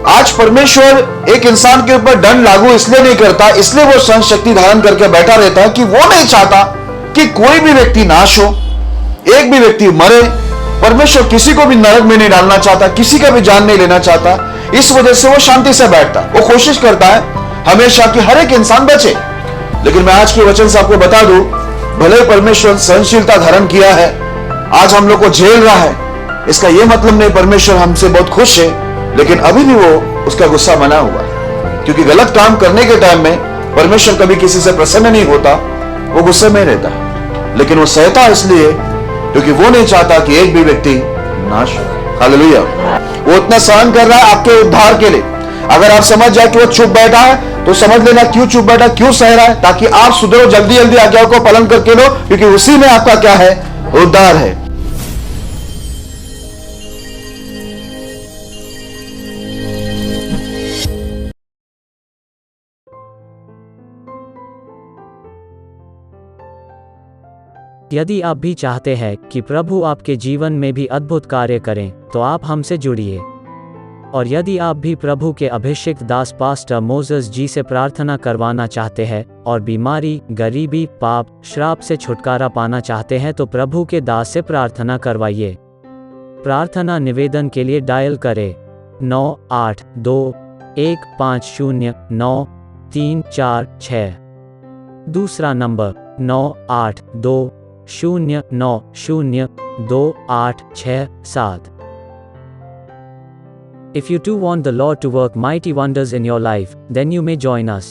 आज परमेश्वर एक इंसान के ऊपर दंड लागू इसलिए नहीं करता, इसलिए वो सहन शक्ति धारण करके बैठा रहता है कि वो नहीं चाहता कि कोई भी व्यक्ति नाश हो, एक भी व्यक्ति मरे। परमेश्वर किसी को भी नरक में नहीं डालना चाहता, किसी का भी जान नहीं लेना चाहता। इस वजह से वो शांति से बैठता है, वो कोशिश करता है हमेशा कि हर एक इंसान बचे। लेकिन मैं आज के वचन से आपको बता दूं, भले परमेश्वर सहनशीलता धारण किया है, आज हम लोग को झेल रहा है, इसका यह मतलब नहीं परमेश्वर हमसे बहुत खुश है, लेकिन अभी भी वो उसका गुस्सा बना हुआ है। क्योंकि गलत काम करने के टाइम में परमेश्वर कभी किसी से प्रसन्न नहीं होता, वो गुस्से में रहता है। लेकिन वो सहता इसलिए क्योंकि वो नहीं चाहता कि एक भी व्यक्ति नाश हो। हालेलुया। वो इतना सहन कर रहा है आपके उद्धार के लिए। अगर आप समझ जाए कि वो चुप बैठा है तो समझ लेना क्यों चुप बैठा, क्यों सह रहा है, ताकि आप सुधरो, जल्दी जल्दी आज्ञाओं को पालन करके लो, क्योंकि उसी में आपका क्या है, उद्धार है। यदि आप भी चाहते हैं कि प्रभु आपके जीवन में भी अद्भुत कार्य करें, तो आप हमसे जुड़िए। और यदि आप भी प्रभु के अभिषिक्त दास पास्टर मोसेस जी से प्रार्थना करवाना चाहते हैं और बीमारी, गरीबी, पाप, श्राप से छुटकारा पाना चाहते हैं, तो प्रभु के दास से प्रार्थना करवाइए। प्रार्थना निवेदन के लिए डायल करें 9821509346। दूसरा number 9820902867। If you too want the Lord to work mighty wonders in your life, then you may join us.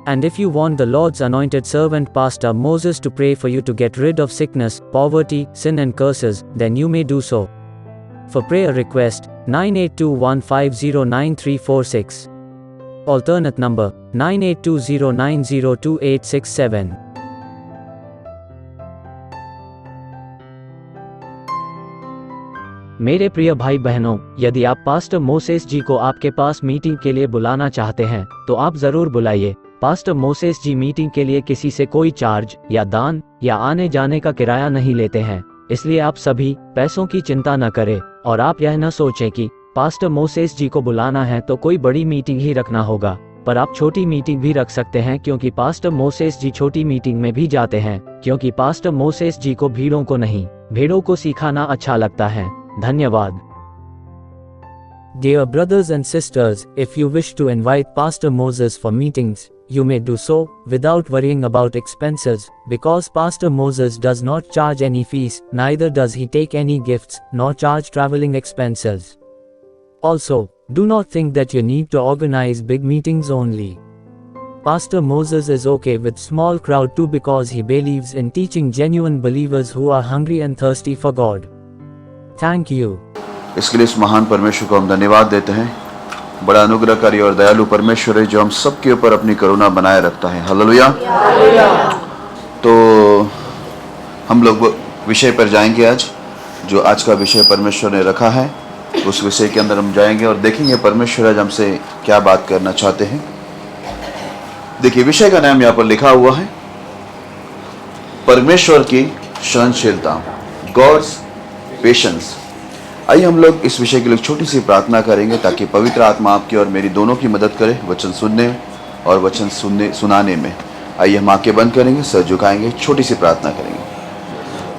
And if you want the Lord's anointed servant Pastor Moses to pray for you to get rid of sickness, poverty, sin and curses, then you may do so. For prayer request, 9821509346. Alternate number, 9820902867. मेरे प्रिय भाई बहनों, यदि आप pastor Moses जी को आपके पास meeting के लिए बुलाना चाहते हैं, तो आप जरूर बुलाइए। पास्टर मोसेस जी मीटिंग के लिए किसी से कोई चार्ज या दान या आने जाने का किराया नहीं लेते हैं, इसलिए आप सभी पैसों की चिंता न करें और आप यह न सोचें कि पास्टर मोसेस जी को बुलाना है तो कोई बड़ी मीटिंग ही रखना होगा। पर आप छोटी मीटिंग भी रख सकते हैं, क्योंकि पास्टर मोसेस जी छोटी मीटिंग में भी जाते हैं, क्योंकि पास्टर मोसेस जी को भीड़ों को नहीं, भेड़ों को सिखाना अच्छा लगता है। धन्यवाद। Dear brothers and sisters, if you wish to invite Pastor Moses for meetings, you may do so without worrying about expenses, because Pastor Moses does not charge any fees, neither does he take any gifts, nor charge traveling expenses. Also, do not think that you need to organize big meetings only. Pastor Moses is okay with small crowd too, because he believes in teaching genuine believers who are hungry and thirsty for God. Thank you. इसके लिए इस महान परमेश्वर को हम धन्यवाद देते हैं। बड़ा अनुग्रहकारी और दयालु परमेश्वर है, जो हम सबके ऊपर अपनी करुणा बनाए रखता है। हालेलुया। तो हम लोग विषय पर जाएंगे आज, जो आज का विषय परमेश्वर ने रखा है, उस विषय के अंदर हम जाएंगे और देखेंगे परमेश्वर आज हमसे क्या बात करना चाहते हैं। देखिए, विषय का नाम यहाँ पर लिखा हुआ है, परमेश्वर की सहनशीलता, गॉड्स पेशेंस। आइए हम लोग इस विषय के लिए छोटी सी प्रार्थना करेंगे, ताकि पवित्र आत्मा आपकी और मेरी दोनों की मदद करे वचन सुनने और वचन सुनाने में। आइए हम आंखें बंद करेंगे, सर झुकाएंगे, छोटी सी प्रार्थना करेंगे।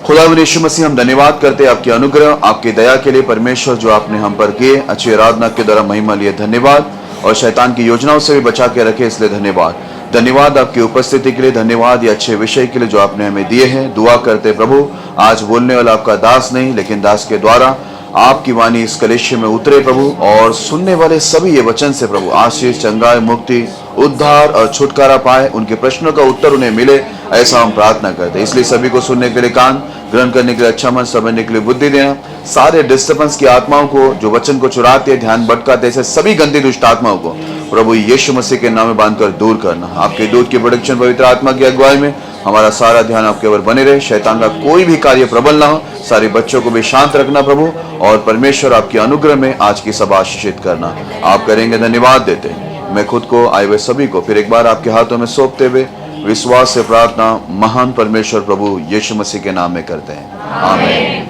खुदावंद यीशु मसीह, हम धन्यवाद करते हैं आपके अनुग्रह, आपकी दया के लिए परमेश्वर, जो आपने हम पर किए। अच्छी आराधना के द्वारा महिमा लिए धन्यवाद, और शैतान की योजनाओं से भी बचा के रखे, इसलिए धन्यवाद। धन्यवाद आपकी उपस्थिति के लिए, धन्यवाद ये अच्छे विषय के लिए जो आपने हमें दिए हैं। दुआ करते प्रभु, आज बोलने वाला आपका दास नहीं, लेकिन दास के द्वारा आपकी वाणी इस कलेश में उतरे प्रभु, और सुनने वाले सभी ये वचन से प्रभु आशीष, चंगाई, मुक्ति, उद्धार और छुटकारा पाए, उनके प्रश्नों का उत्तर उन्हें मिले, ऐसा हम प्रार्थना करते हैं। इसलिए सभी को सुनने के लिए कान, ग्रहण करने के लिए अच्छा मन, समझने के लिए बुद्धि देना, सारे डिस्टर्बेंस की आत्माओं को जो वचन को चुराते, ध्यान भटकाते, ऐसे सभी गंदी दुष्ट आत्माओं को प्रभु यीशु मसीह के नाम में बांधकर दूर करना। आपके दूत की प्रोटेक्शन, पवित्र आत्मा की अगुवाई में हमारा सारा ध्यान आपके ऊपर बने रहे, शैतान का कोई भी कार्य प्रबल ना हो। सारे बच्चों को भी शांत रखना प्रभु, और परमेश्वर आपके अनुग्रह में आज की सभा आशीषित करना आप करेंगे। धन्यवाद देते हैं। मैं खुद को, आए हुए सभी को फिर एक बार आपके हाथों में सौंपते हुए विश्वास से प्रार्थना महान परमेश्वर प्रभु यीशु मसीह के नाम में करते हैं, आमीन।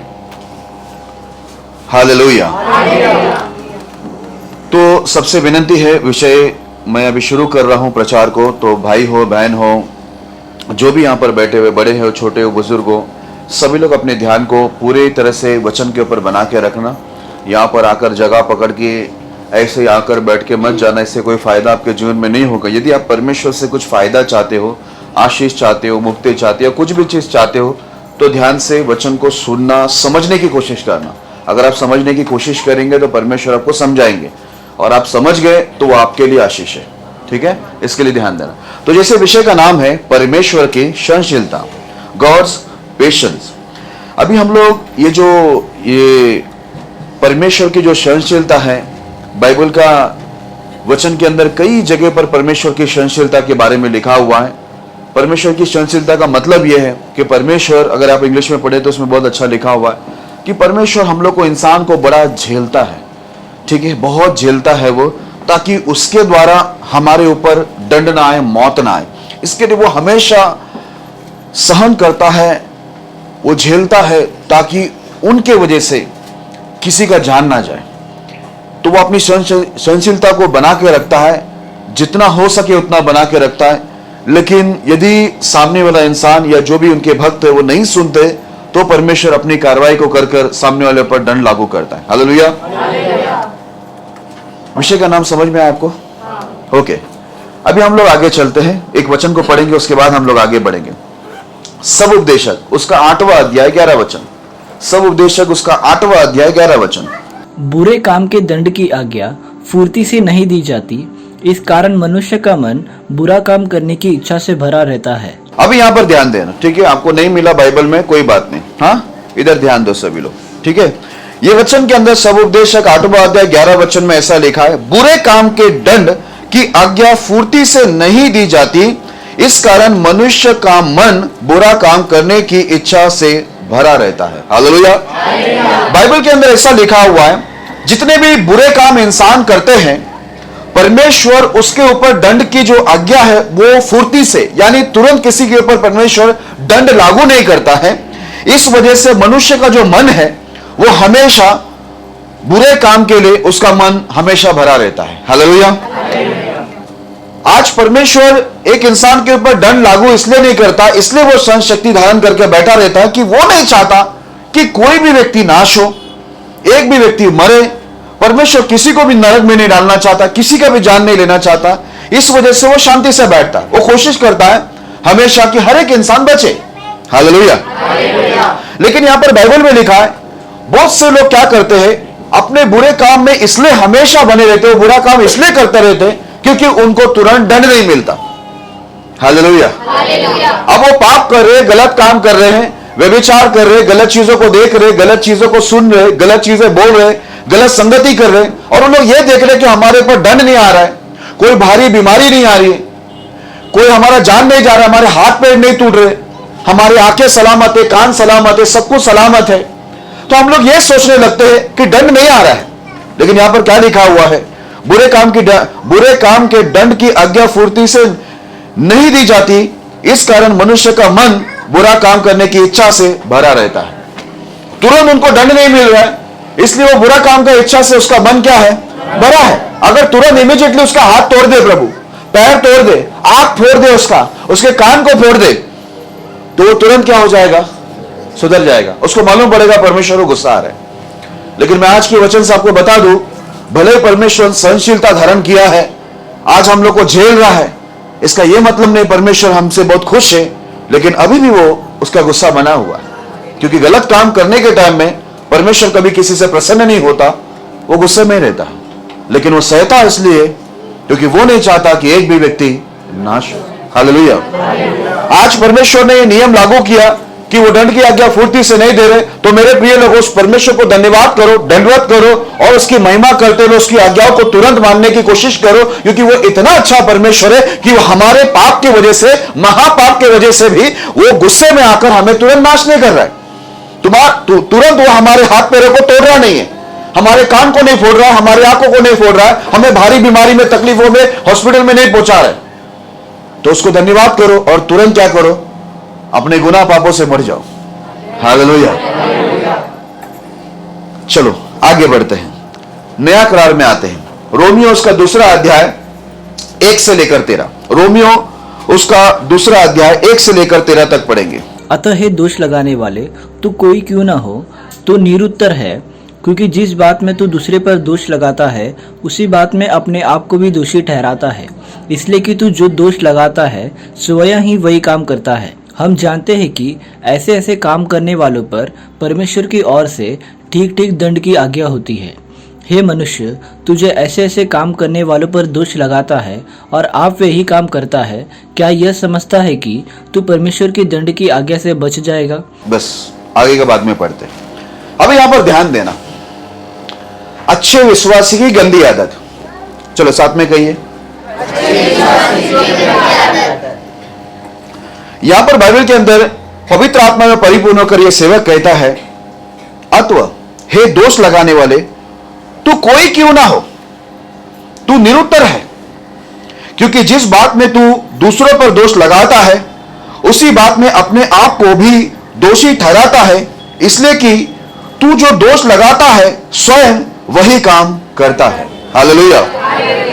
हालेलुया। तो सबसे विनंती है, विषय मैं अभी शुरू कर रहा हूं प्रचार को, तो भाई हो बहन हो, जो भी यहाँ पर बैठे हुए, बड़े हो छोटे हो बुजुर्ग हो, सभी लोग अपने ध्यान को पूरी तरह से वचन के ऊपर बना के रखना। यहाँ पर आकर जगह पकड़ के ऐसे ही आकर बैठ के मत जाना, इससे कोई फायदा आपके जीवन में नहीं होगा। यदि आप परमेश्वर से कुछ फायदा चाहते हो, आशीष चाहते हो, मुक्ति चाहते हो, कुछ भी चीज चाहते हो, तो ध्यान से वचन को सुनना, समझने की कोशिश करना। अगर आप समझने की कोशिश करेंगे तो परमेश्वर आपको समझाएंगे, और आप समझ गए तो वो आपके लिए आशीष है। ठीक है, इसके लिए ध्यान देना। तो जैसे विषय का नाम है परमेश्वर की सहनशीलता, गॉड्स पेशेंस। अभी हम लोग ये परमेश्वर की जो सहनशीलता है, बाइबल का वचन के अंदर कई जगह पर परमेश्वर की सहनशीलता के बारे में लिखा हुआ है। परमेश्वर की सहनशीलता का मतलब यह है कि परमेश्वर, अगर आप इंग्लिश में पढ़े तो उसमें बहुत अच्छा लिखा हुआ है कि परमेश्वर हम लोग को, इंसान को बड़ा झेलता है। ठीक है, बहुत झेलता है वो, ताकि उसके द्वारा हमारे ऊपर दंड ना आए, मौत ना आए। इसके लिए वो हमेशा सहन करता है, वो झेलता है, ताकि उनके वजह से किसी का जान ना जाए। तो वो अपनी सहनशीलता को बना के रखता है, जितना हो सके उतना बना के रखता है। लेकिन यदि सामने वाला इंसान या जो भी उनके भक्त है वो नहीं सुनते, तो परमेश्वर अपनी कार्रवाई को कर सामने वाले पर दंड लागू करता है। हालेलुया। विषय का नाम समझ में आया आपको? ओके, अभी हम लोग आगे चलते हैं, एक वचन को पढ़ेंगे, उसके बाद हम लोग आगे बढ़ेंगे। सब उपदेशक उसका 8वां अध्याय 11 वचन। सब उपदेशक उसका 8वां अध्याय 11 वचन। बुरे काम के दंड की आज्ञा फुर्ती से नहीं दी जाती, इस कारण मनुष्य का मन बुरा काम करने की इच्छा से भरा रहता है। अभी यहाँ पर ध्यान देना, ठीक है? आपको नहीं मिला बाइबल में, कोई बात नहीं, हाँ, इधर ध्यान दो सभी लोग, ठीक है? ये वचन के अंदर सब उपदेशक 8वां अध्याय 11 वचन में ऐसा लिखा है, बुरे काम के दंड की आज्ञा फुर्ती से नहीं दी जाती, इस कारण मनुष्य का मन बुरा काम करने की इच्छा से भरा रहता है। हालेलुया। बाइबल के अंदर ऐसा लिखा हुआ है, जितने भी बुरे काम इंसान करते हैं, परमेश्वर उसके ऊपर दंड की जो आज्ञा है वो फुर्ती से, यानी तुरंत किसी के ऊपर परमेश्वर दंड लागू नहीं करता है। इस वजह से मनुष्य का जो मन है वो हमेशा बुरे काम के लिए, उसका मन हमेशा भरा रहता है। हालेलुया। आज परमेश्वर एक इंसान के ऊपर दंड लागू इसलिए नहीं करता, इसलिए वो सहन शक्ति धारण करके बैठा रहता है कि वो नहीं चाहता कि कोई भी व्यक्ति नाश हो, एक भी व्यक्ति मरे। परमेश्वर किसी को भी नरक में नहीं डालना चाहता, किसी का भी जान नहीं लेना चाहता। इस वजह से वो शांति से बैठता है, वो कोशिश करता है हमेशा कि हर एक इंसान बचे। हालेलुया। लेकिन यहां पर बाइबल में लिखा है, बहुत से लोग क्या करते हैं, अपने बुरे काम में इसलिए हमेशा बने रहते, वो बुरा काम इसलिए करते रहते क्योंकि उनको तुरंत दंड नहीं मिलता। हालेलुया। अब वो पाप कर रहे, गलत काम कर रहे हैं, व्यभिचार कर रहे, गलत चीजों को देख रहे, गलत चीजों को सुन रहे, गलत चीजें बोल रहे, गलत संगति कर रहे, और उन लोग ये देख रहे कि हमारे ऊपर दंड नहीं आ रहा है, कोई भारी बीमारी नहीं आ रही है, कोई हमारा जान नहीं जा रहा, हमारे हाथ पैर नहीं टूट रहे, हमारी आंखें सलामत है, कान सलामत है, सब कुछ सलामत है। तो हम लोग ये सोचने लगते हैं कि दंड नहीं आ रहा है। लेकिन यहां पर क्या लिखा हुआ है, बुरे काम के दंड की आज्ञा फुर्ती से नहीं दी जाती, इस कारण मनुष्य का मन बुरा काम करने की इच्छा से भरा रहता है। तुरंत उनको दंड नहीं मिल रहा है, इसलिए वो बुरा काम का इच्छा से उसका मन क्या है, भरा है। अगर तुरंत इमीडिएटली उसका हाथ तोड़ दे प्रभु, पैर तोड़ दे, आंख फोड़ दे, उसके कान को फोड़ दे, तो वो तुरंत क्या हो जाएगा, सुधर जाएगा। उसको मालूम पड़ेगा परमेश्वर को गुस्सा आ रहा है। लेकिन मैं आज के वचन से आपको बता दूं, भले परमेश्वर सहनशीलता धारण किया है, आज हम लोग को झेल रहा है, इसका यह मतलब नहीं परमेश्वर हमसे बहुत खुश है, लेकिन अभी भी वो उसका गुस्सा बना हुआ है। क्योंकि गलत काम करने के टाइम में परमेश्वर कभी किसी से प्रसन्न नहीं होता, वो गुस्से में रहता, लेकिन वो सहता इसलिए क्योंकि वो नहीं चाहता कि एक भी व्यक्ति नाश हो। हालेलुया। आज परमेश्वर ने ये नियम लागू किया कि वो दंड की आज्ञा फुर्ती से नहीं दे रहे, तो मेरे प्रिय लोगों, उस परमेश्वर को धन्यवाद करो, दंडवत करो और उसकी महिमा करते रहो, उसकी आज्ञाओं को तुरंत मानने की कोशिश करो, क्योंकि वो इतना अच्छा परमेश्वर है कि वो हमारे पाप की वजह से, महापाप की वजह से भी वो गुस्से में आकर हमें तुरंत नाश नहीं कर रहा है। तुरंत वो हमारे हाथ पैरों को तोड़ रहा नहीं है, हमारे कान को नहीं फोड़ रहा है, हमारी आंखों को नहीं फोड़ रहा है, हमें भारी बीमारी में, तकलीफों में, हॉस्पिटल में नहीं पहुंचा रहा है। तो उसको धन्यवाद करो और तुरंत क्या करो, अपने गुनाह पापों से मर जाओ। हालेलुया। चलो आगे बढ़ते हैं, नया करार में आते हैं। रोमियो उसका दूसरा अध्याय 1 से लेकर 13। रोमियो उसका दूसरा अध्याय 1 से लेकर 13 तक पढ़ेंगे। अतः हे दोष लगाने वाले, तू कोई क्यों ना हो तो निरुत्तर है, क्योंकि जिस बात में तू दूसरे पर दोष लगाता है उसी बात में अपने आप को भी दोषी ठहराता है, इसलिए कि तू जो दोष लगाता है स्वयं ही वही काम करता है। हम जानते हैं कि ऐसे ऐसे काम करने वालों पर परमेश्वर की ओर से ठीक ठीक दंड की आज्ञा होती है। हे मनुष्य, तुझे ऐसे ऐसे काम करने वालों पर दोष लगाता है और आप वे ही काम करता है, क्या यह समझता है कि तू परमेश्वर की दंड की आज्ञा से बच जाएगा? बस आगे के बाद में पढ़ते हैं। अब यहां पर ध्यान देना, अच्छे विश्वासी की गंदी आदत। चलो साथ में कहिए। यहां पर बाइबल के अंदर पवित्र आत्मा में परिपूर्ण होकर यह सेवक कहता है, अतः हे दोष लगाने वाले, तू कोई क्यों ना हो, तू निरुत्तर है, क्योंकि जिस बात में तू दूसरों पर दोष लगाता है उसी बात में अपने आप को भी दोषी ठहराता है, इसलिए कि तू जो दोष लगाता है स्वयं वही काम करता है। हालेलुया।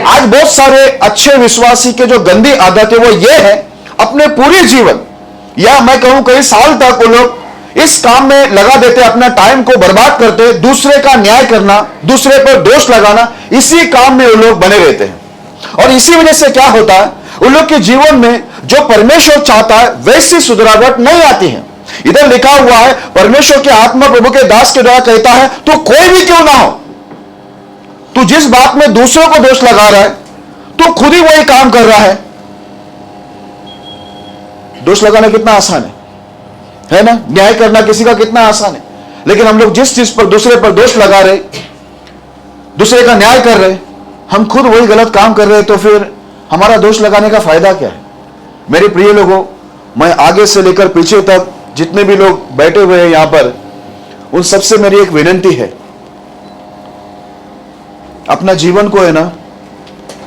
आज बहुत सारे अच्छे विश्वासी के जो गंदी आदत है वो ये है, अपने पूरे जीवन या मैं कहूं कई साल तक वो लोग इस काम में लगा देते, अपना टाइम को बर्बाद करते, दूसरे का न्याय करना, दूसरे पर दोष लगाना, इसी काम में वो लोग बने रहते हैं। और इसी वजह से क्या होता है, उन लोग के जीवन में जो परमेश्वर चाहता है वैसी सुधरावट नहीं आती है। इधर लिखा हुआ है, परमेश्वर के आत्मा प्रभु के दास के द्वारा कहता है, तो कोई भी क्यों ना हो, तू जिस बात में दूसरों को दोष लगा रहा है तू खुद ही वही काम कर रहा है। दोष लगाना कितना आसान है ना? न्याय करना किसी का कितना आसान है, लेकिन हम लोग जिस चीज पर दूसरे पर दोष लगा रहे, दूसरे का न्याय कर रहे, हम खुद वही गलत काम कर रहे, तो फिर हमारा दोष लगाने का फायदा क्या है? मेरे प्रिय लोगों, मैं आगे से लेकर पीछे तक जितने भी लोग बैठे हुए हैं यहां पर, उन सबसे मेरी एक विनती है, अपना जीवन को है ना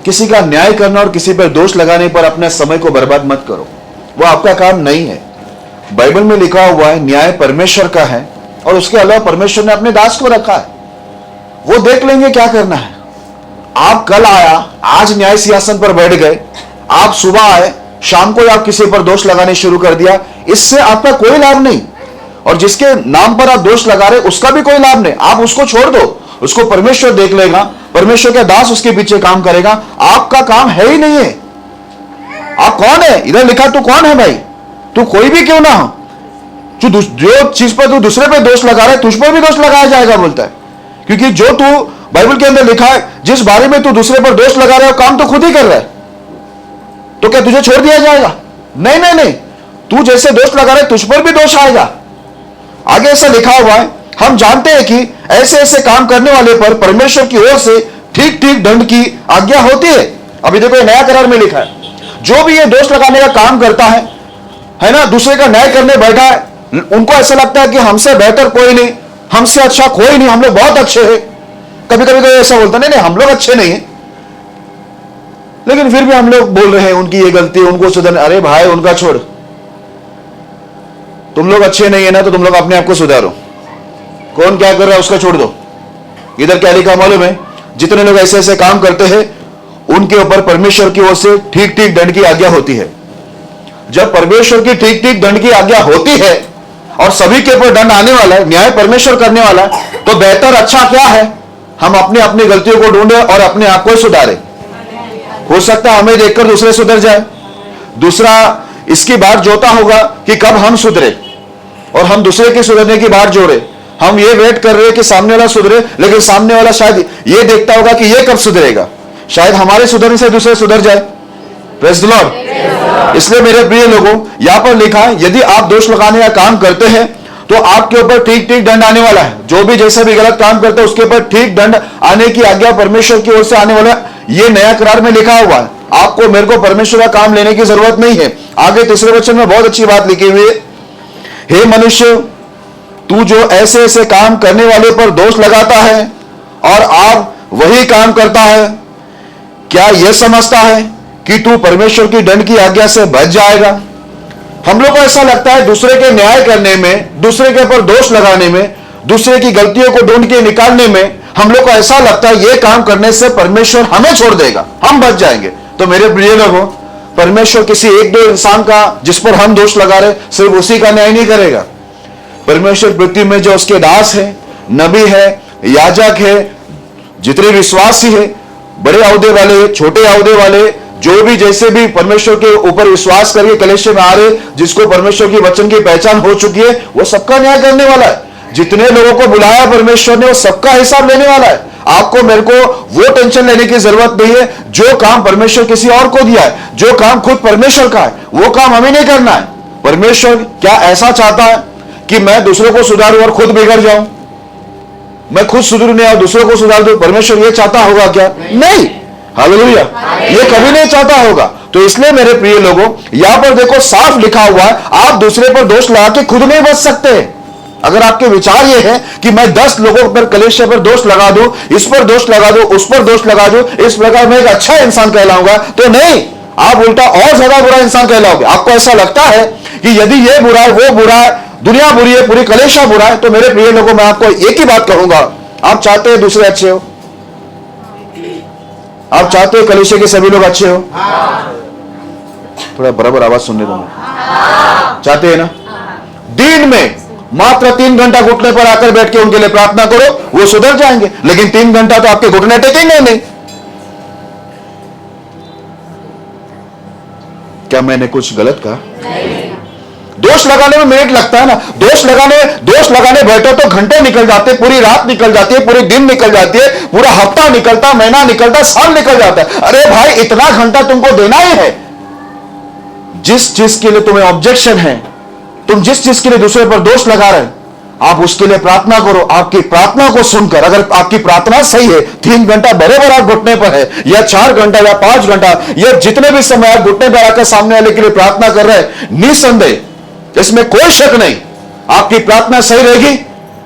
किसी का न्याय करना और किसी पर दोष लगाने पर अपने समय को बर्बाद मत करो, वो आपका काम नहीं है। बाइबल में लिखा हुआ है न्याय परमेश्वर का है, और उसके अलावा परमेश्वर ने अपने दास को रखा है, वो देख लेंगे क्या करना है। आप कल आया, आज न्याय सिंहासन पर बैठ गए, आप सुबह आए, शाम को आप किसी पर दोष लगाने शुरू कर दिया, इससे आपका कोई लाभ नहीं। और जिसके नाम पर आप दोष लगा रहे उसका भी कोई लाभ नहीं। आप उसको छोड़ दो, उसको परमेश्वर देख लेगा, परमेश्वर का दास उसके पीछे काम करेगा, आपका काम है ही नहीं है। आप कौन है? इधर लिखा तू कौन है भाई? तू कोई भी क्यों ना हो, जो चीज पर तू दूसरे पे दोष लगा रहा है तुझ पर भी दोष लगाया जाएगा बोलता है, क्योंकि जो तू बाइबल के अंदर लिखा है जिस बारे में तू दूसरे पर दोष लगा रहा है काम तो खुद ही कर रहा है, तो क्या तुझे छोड़ दिया जाएगा? नहीं नहीं नहीं, तू जैसे दोष लगा रहा है तुझ पर भी दोष आएगा। आगे ऐसा लिखा हुआ है, हम जानते हैं कि ऐसे ऐसे काम करने वाले पर परमेश्वर की ओर से ठीक ठीक दंड की आज्ञा होती है। अभी देखो नया करार में लिखा है, जो भी ये दोष लगाने का काम करता है ना, दूसरे का न्याय करने बैठा है, उनको ऐसा लगता है कि हमसे बेहतर कोई नहीं, हमसे अच्छा कोई नहीं, हम लोग बहुत अच्छे हैं। कभी कभी तो ऐसा बोलता नहीं हम लोग अच्छे नहीं है, लेकिन फिर भी हम लोग बोल रहे हैं उनकी ये गलती है, उनको सुधारने। अरे भाई उनका छोड़, तुम लोग अच्छे नहीं है ना तो तुम लोग अपने आप को सुधारो। कौन क्या कर रहा है उसका छोड़ दो। इधर क्या लिखा मालूम है? जितने लोग ऐसे ऐसे काम करते हैं उनके ऊपर परमेश्वर की ओर से ठीक ठीक दंड की आज्ञा होती है। जब परमेश्वर की ठीक ठीक दंड की आज्ञा होती है और सभी के ऊपर दंड आने वाला है, न्याय परमेश्वर करने वाला है, तो बेहतर अच्छा क्या है, हम अपनी अपनी गलतियों को ढूंढे और अपने आप को सुधारे। हो सकता है हमें देखकर दूसरे सुधर जाए, दूसरा इसकी बात जोता होगा कि कब हम सुधरे, और हम दूसरे के सुधरने की बात जोड़े। हम ये वेट कर रहे हैं कि सामने वाला सुधरे, लेकिन सामने वाला शायद ये देखता होगा कि ये कब सुधरेगा, शायद हमारे सुधरने से दूसरे सुधर जाए। Praise the Lord. इसलिए मेरे प्रिय लोगों, यहां पर लिखा है यदि आप दोष लगाने का काम करते हैं तो आपके ऊपर ठीक ठीक दंड आने वाला है। जो भी जैसा भी गलत काम करते हैं उसके ऊपर ठीक दंड आने की आज्ञा परमेश्वर की ओर से आने वाला है। ये नया करार में लिखा हुआ है। आपको मेरे को परमेश्वर का काम लेने की जरूरत नहीं है। आगे तीसरे वचन में बहुत अच्छी बात लिखी हुई है, हे मनुष्य, तू जो ऐसे ऐसे काम करने वाले पर दोष लगाता है और आप वही काम करता है, क्या यह समझता है कि तू परमेश्वर की दंड की आज्ञा से बच जाएगा? हम लोग को ऐसा लगता है दूसरे के न्याय करने में, दूसरे के ऊपर दोष लगाने में, दूसरे की गलतियों को ढूंढ के निकालने में हम लोग को ऐसा लगता है ये काम करने से परमेश्वर हमें छोड़ देगा, हम बच जाएंगे। तो मेरे प्रिय लोगों, परमेश्वर किसी एक दो इंसान का जिस पर हम दोष लगा रहे सिर्फ उसी का न्याय नहीं करेगा। परमेश्वर पृथ्वी में जो उसके दास है, नबी है, याजक है, जितने विश्वासी है, बड़े औहदे वाले, छोटे औहदे वाले, जो भी जैसे भी परमेश्वर के ऊपर विश्वास करके कलेश में आ रहे, जिसको परमेश्वर की वचन की पहचान हो चुकी है, वो सबका न्याय करने वाला है। जितने लोगों को बुलाया परमेश्वर ने, वो सबका हिसाब लेने वाला है। आपको मेरे को वो टेंशन लेने की जरूरत नहीं है। जो काम परमेश्वर किसी और को दिया है, जो काम खुद परमेश्वर का है, वो काम हमें नहीं करना है। परमेश्वर क्या ऐसा चाहता है कि मैं दूसरों को सुधारूं और खुद बिगड़ जाऊं? मैं खुद सुधरू नहीं और दूसरों को सुधार दूं? परमेश्वर ये चाहता होगा क्या? नहीं। हालेलुया, ये कभी नहीं चाहता होगा। तो इसलिए मेरे प्रिय लोगों, यहां पर देखो साफ लिखा हुआ है, आप दूसरे पर दोष लगा के खुद नहीं बच सकते। अगर आपके विचार ये है कि मैं 10 लोगों पर, कलीसिया पर दोष लगा दूं, इस पर दोष लगा दूं, उस पर दोष लगा दूं, इस प्रकार मैं एक अच्छा इंसान कहलाऊंगा, तो नहीं, आप उल्टा और ज्यादा बुरा इंसान कहलाओगे। आपको ऐसा लगता है कि यदि ये बुरा है, वो बुरा है, दुनिया बुरी है, पूरी कलीसिया बुरा है, तो मेरे प्रिय लोगों, मैं आपको एक ही बात कहूंगा, आप चाहते हैं दूसरे अच्छे हो? आप चाहते हो कलीसिया के सभी लोग अच्छे हो? थोड़ा बराबर आवाज सुनने दो। चाहते हैं ना? दिन में मात्र 3 घंटा घुटने पर आकर बैठ के उनके लिए प्रार्थना करो, वो सुधर जाएंगे। लेकिन 3 घंटा तो आपके घुटने टेकेंगे नहीं। क्या मैंने कुछ गलत कहा? दोष लगाने में मिनट लगता है ना। दोष लगाने बैठो तो घंटे निकल जाते, पूरी रात निकल जाती है, पूरे दिन निकल जाती है, पूरा हफ्ता निकलता, महीना निकलता, साल निकल जाता है। अरे भाई, इतना घंटा तुमको देना ही है। जिस चीज के लिए तुम्हें ऑब्जेक्शन है, तुम जिस चीज के लिए दूसरे पर दोष लगा रहे, आप उसके लिए प्रार्थना करो। आपकी प्रार्थना को सुनकर, अगर आपकी प्रार्थना सही है, 3 घंटा बराबर आप घुटने पर है, या 4 घंटा या 5 घंटा, या जितने भी समय आप घुटने पर आकर सामने वाले के लिए प्रार्थना कर रहे हैं, निसंदेह, इसमें कोई शक नहीं, आपकी प्रार्थना सही रहेगी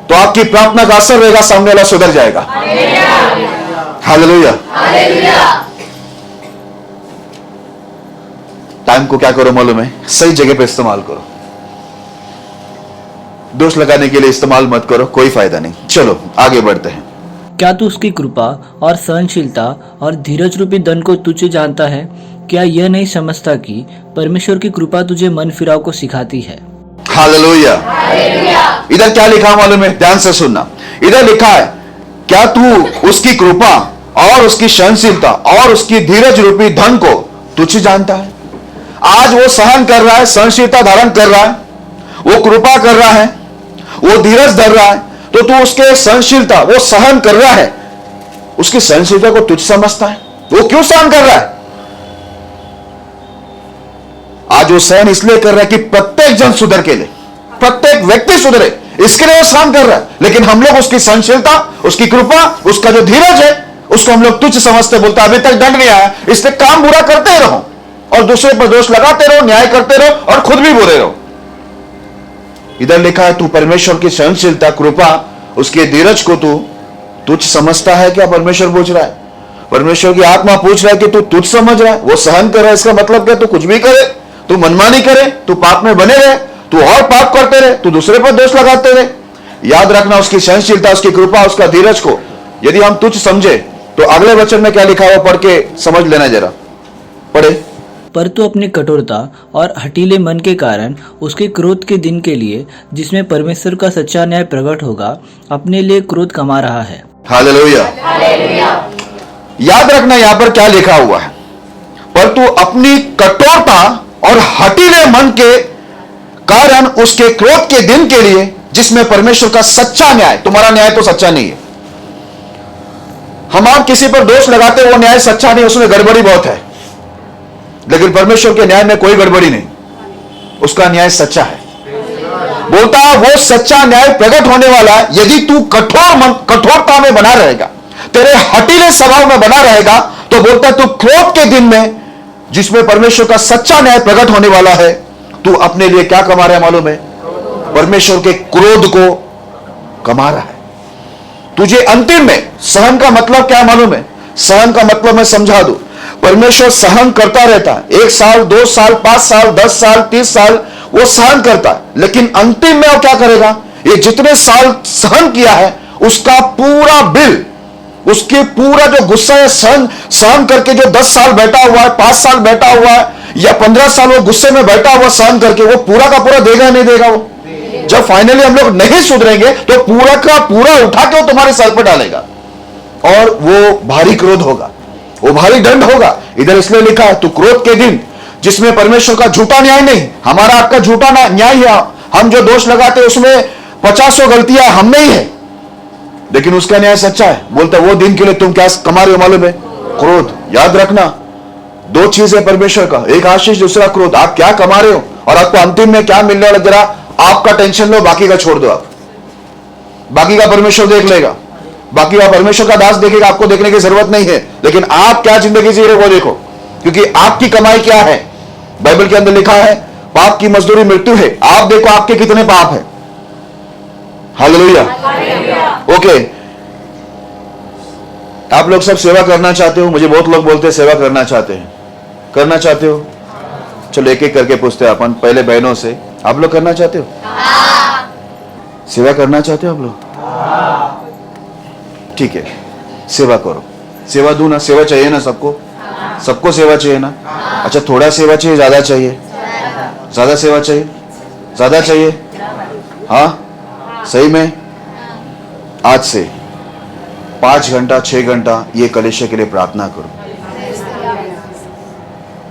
तो आपकी प्रार्थना का असर रहेगा, सामने वाला सुधर जाएगा। हालेलुया। टाइम को क्या करो मालूम है? सही जगह पे इस्तेमाल करो। दोष लगाने के लिए इस्तेमाल मत करो, कोई फायदा नहीं। चलो आगे बढ़ते हैं। क्या तू उसकी कृपा और सहनशीलता और धीरज रूपी धन को तुझे जानता है? क्या यह नहीं समझता कि परमेश्वर की कृपा तुझे मन फिराव को सिखाती है? हालेलुया। इधर क्या लिखा मालूम है? ध्यान से सुनना। इधर लिखा है, क्या तू उसकी कृपा और उसकी सहनशीलता और उसकी धीरज रूपी धन को तुझे जानता है? आज वो सहन कर रहा है, सहनशीलता धारण कर रहा है, वो कृपा कर रहा है, वो धीरज धर रहा है, तो तू उसके सहनशीलता, वो सहन कर रहा है, उसकी सहनशीलता को तुझ समझता है? वो क्यों सहन कर रहा है? आज वो सहन इसलिए कर रहा है कि प्रत्येक जन सुधर के लिए, प्रत्येक व्यक्ति सुधरे, इसके लिए वो सहन कर रहा है। लेकिन हम लोग उसकी सहनशीलता, उसकी कृपा, उसका जो धीरज है, उसको हम लोग तुच्छ समझते, बोलते अभी तक दंड नहीं आया, इसलिए काम बुरा करते रहो और दूसरे पर दोष लगाते रहो, न्याय करते रहो और खुद भी बुरे रहो। इधर लिखा है, तू परमेश्वर की सहनशीलता, कृपा, उसके धीरज को तू तुच्छ समझता है क्या? परमेश्वर पूछ रहा है, परमेश्वर की आत्मा पूछ रहा है कि तू तुच्छ समझ रहा है, वो सहन कर रहा है। इसका मतलब क्या? तू कुछ भी करे, तू मनमानी करे, तू पाप में बने रहे, तू और पाप करते रहे, तू दूसरे पर दोष लगाते रहे। याद रखना, उसकी सहनशीलता, उसकी कृपा, उसका धीरज को यदि हम तुच्छ समझे तो अगले वचन में क्या लिखा हुआ पढ़ के समझ लेना जरा। पढ़े। पर तू अपनी कठोरता और हठीले मन के कारण उसके क्रोध के दिन के लिए, जिसमें परमेश्वर का सच्चा न्याय प्रकट होगा, अपने लिए क्रोध कमा रहा है। हालेलुया। याद रखना यहां पर क्या लिखा हुआ है, पर तू अपनी कठोरता और हठीले मन के कारण उसके क्रोध के दिन के लिए, जिसमें परमेश्वर का सच्चा न्याय, तुम्हारा न्याय तो सच्चा नहीं है। हम आप किसी पर दोष लगाते, वो न्याय सच्चा नहीं, उसमें गड़बड़ी बहुत है। लेकिन परमेश्वर के न्याय में कोई गड़बड़ी नहीं, उसका न्याय सच्चा है। बोलता है वो सच्चा न्याय प्रकट होने वाला है यदि तू कठोरता में बना रहेगा, तेरे हठीले स्वभाव में बना रहेगा, तो बोलता है तू क्रोध के दिन में, जिसमें परमेश्वर का सच्चा न्याय प्रकट होने वाला है, तू अपने लिए क्या कमा रहा है मालूम है? परमेश्वर के क्रोध को कमा रहा है। तुझे अंतिम में सहन का मतलब क्या मालूम है? सहन का मतलब मैं समझा दूं। परमेश्वर सहन करता रहता है, 1 साल, 2 साल, 5 साल, 10 साल, 30 साल वो सहन करता है, लेकिन अंतिम में वो क्या करेगा? ये जितने साल सहन किया है उसका पूरा बिल उसके पूरा जो गुस्सा है सहन सहन करके जो 10 साल बैठा हुआ है, 5 साल बैठा हुआ है या 15 साल वो गुस्से में बैठा हुआ सहन करके, वो पूरा का पूरा देगा नहीं देगा? वो जब फाइनली हम लोग नहीं सुधरेंगे तो पूरा का पूरा उठा के वो तुम्हारे सर पर डालेगा और वो भारी क्रोध होगा, वो भारी दंड होगा। इधर इसलिए लिखा है, तू क्रोध के दिन जिसमें परमेश्वर का झूठा न्याय नहीं, हमारा आपका झूठा न्याय है। हम जो दोष लगाते उसमें 50 गलतियां हम में ही है, लेकिन उसका न्याय सच्चा है। बोलता वो दिन के लिए तुम क्या कमा रहे हो मालूम है? क्रोध। याद रखना, 2 चीज है परमेश्वर का, एक आशीष, दूसरा क्रोध। आप क्या कमा रहे हो और आपको अंतिम में क्या मिलने वाला, जरा आपका टेंशन लो, बाकी का छोड़ दो। आप बाकी का परमेश्वर देख लेगा, बाकी का परमेश्वर का दास देखेगा, आपको देखने की जरूरत नहीं है। लेकिन आप क्या जिंदगी जी रहे हो वो देखो, क्योंकि आपकी कमाई क्या है। बाइबल के अंदर लिखा है पाप की मजदूरी मृत्यु है। आप देखो आपके कितने पाप है। हालेलुया। ओके, आप लोग सब सेवा करना चाहते हो? मुझे बहुत लोग बोलते हैं सेवा करना चाहते हैं। करना चाहते हो? चलो एक एक करके पूछते हैं अपन, पहले बहनों से। आप लोग करना चाहते हो? सेवा करना चाहते हो आप लोग? ठीक है, सेवा करो। सेवा दू ना, सेवा चाहिए ना सबको? सबको सेवा चाहिए ना? अच्छा, थोड़ा सेवा चाहिए, ज्यादा चाहिए? ज्यादा सेवा चाहिए? ज्यादा चाहिए? हाँ, सही में? आज से 5 घंटा 6 घंटा ये कलीसिया के लिए प्रार्थना करो।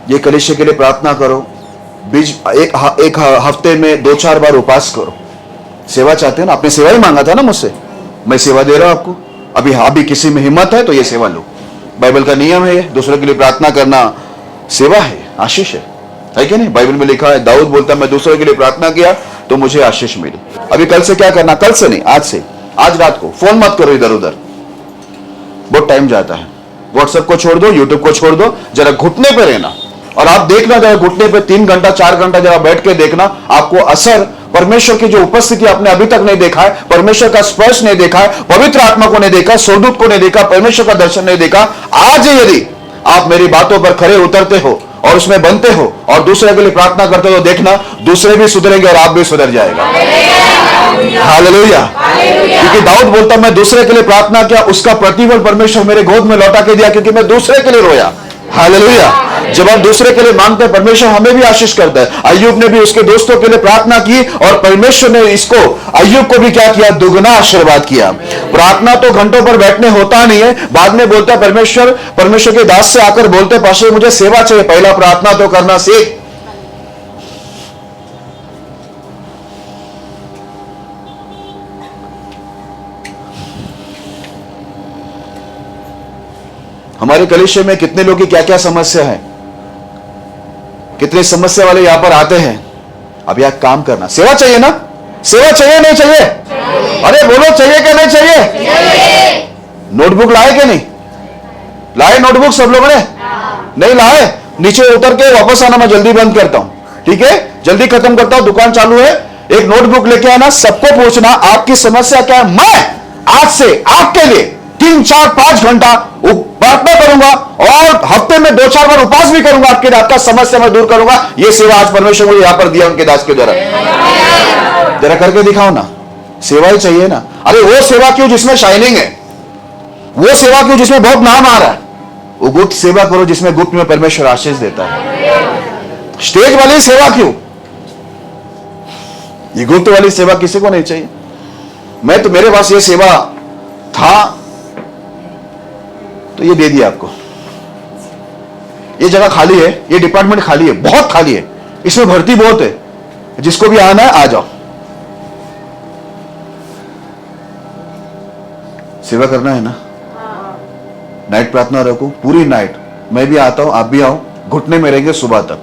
ये कलीसिया के लिए प्रार्थना करो। बीच एक हफ्ते में 2-4 बार उपवास करो। सेवा चाहते हो ना? आपने सेवा ही मांगा था ना मुझसे, मैं सेवा दे रहा हूं आपको। अभी किसी में हिम्मत है तो ये सेवा लो। बाइबल का नियम है, दूसरों के लिए प्रार्थना करना सेवा है, आशीष है कि नहीं? बाइबल में लिखा है, दाऊद बोलता है मैं दूसरों के लिए प्रार्थना किया तो मुझे आशीष मिली। अभी कल से क्या करना? कल से नहीं, आज से, आज रात को फोन मत करो इधर उधर, बहुत टाइम जाता है। व्हाट्सएप को छोड़ दो, यूट्यूब को छोड़ दो, जरा घुटने पे रहना और आप देखना, जरा घुटने पे 3 घंटा 4 घंटा जरा बैठ के देखना, आपको असर, परमेश्वर की जो उपस्थिति आपने अभी तक नहीं देखा है, परमेश्वर का स्पर्श नहीं देखा है, पवित्र आत्मा को नहीं देखा, स्वर्गदूत को नहीं देखा, परमेश्वर का दर्शन नहीं देखा, आज यदि आप मेरी बातों पर खरे उतरते हो और उसमें बनते हो और दूसरे के लिए प्रार्थना करते हो, देखना दूसरे भी सुधरेंगे और आप भी सुधर जाएगा। हालेलुया। क्योंकि दाऊद बोलता मैं दूसरे के लिए प्रार्थना किया, उसका प्रतिफल परमेश्वर मेरे गोद में लौटा के दिया, क्योंकि मैं दूसरे के लिए रोया। हालेलुया। जब हम दूसरे के लिए मांगते हैं, परमेश्वर हमें भी आशीष करता है। अय्यूब ने भी उसके दोस्तों के लिए प्रार्थना की और परमेश्वर ने इसको, अय्यूब को भी क्या किया? दुगना आशीर्वाद किया। प्रार्थना तो घंटों पर बैठने होता नहीं है, बाद में बोलता है परमेश्वर के दास से आकर बोलते, पास्टर मुझे सेवा चाहिए, पहला प्रार्थना तो करना सीख। हमारे कलीसिया में कितने लोगों की क्या क्या समस्या है, कितने समस्या वाले यहां पर आते हैं। अब यह काम करना, सेवा चाहिए ना? सेवा चाहिए नहीं चाहिए? अरे बोलो, चाहिए क्या नहीं चाहिए? नोटबुक लाए क्या नहीं लाए? नोटबुक सब लोगों ने नहीं लाए? नीचे उतर के वापस आना, मैं जल्दी बंद करता हूं, ठीक है? जल्दी खत्म करता हूं, दुकान चालू है। एक नोटबुक लेके आना, सबको पूछना आपकी समस्या क्या है। मैं आज से आपके लिए 3, 4, 5 घंटा प्रार्थना करूंगा और हफ्ते में 2-4 बार उपवास भी करूंगा, आपका समस्या मैं दूर करूंगा। यह सेवा आज परमेश्वर मुझे यहां पर दिया उनके दास के द्वारा। जरा करके दिखाओ ना, सेवा ही चाहिए ना। अरे वो सेवा क्यों जिसमें शाइनिंग है? वो सेवा क्यों जिसमें बहुत नाम आ रहा है? वो गुप्त सेवा करो जिसमें गुप्त में परमेश्वर आशीष देता है। स्टेज वाली सेवा क्यों? ये गुप्त वाली सेवा किसी को नहीं चाहिए। मैं तो, मेरे पास ये सेवा था तो ये दे दिया आपको। ये जगह खाली है, ये डिपार्टमेंट खाली है, बहुत खाली है, इसमें भर्ती बहुत है, जिसको भी आना है आ जाओ। सेवा करना है ना? नाइट प्रार्थना रखो, पूरी नाइट। मैं भी आता हूं, आप भी आओ, घुटने में रहेंगे सुबह तक।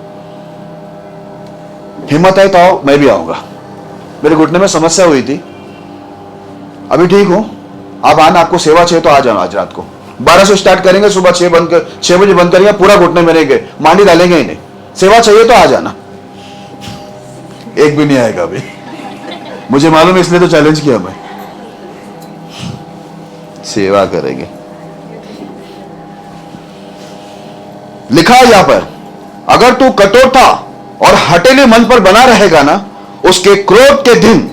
हिम्मत है तो आओ, मैं भी आऊंगा। मेरे घुटने में समस्या हुई थी, अभी ठीक हूं। आप आना, आपको सेवा चाहिए तो आ जाना। आज रात को 12 से स्टार्ट करेंगे, सुबह 6 बजे बंद करेंगे, पूरा घुटने में रहेंगे, मांडी डालेंगे ही नहीं। सेवा चाहिए तो आ जाना। एक भी नहीं आएगा अभी, मुझे मालूम है, इसलिए तो चैलेंज किया मैं। सेवा करेंगे। लिखा है यहां पर, अगर तू कठोरता और हटेले मन पर बना रहेगा ना, उसके क्रोध के दिन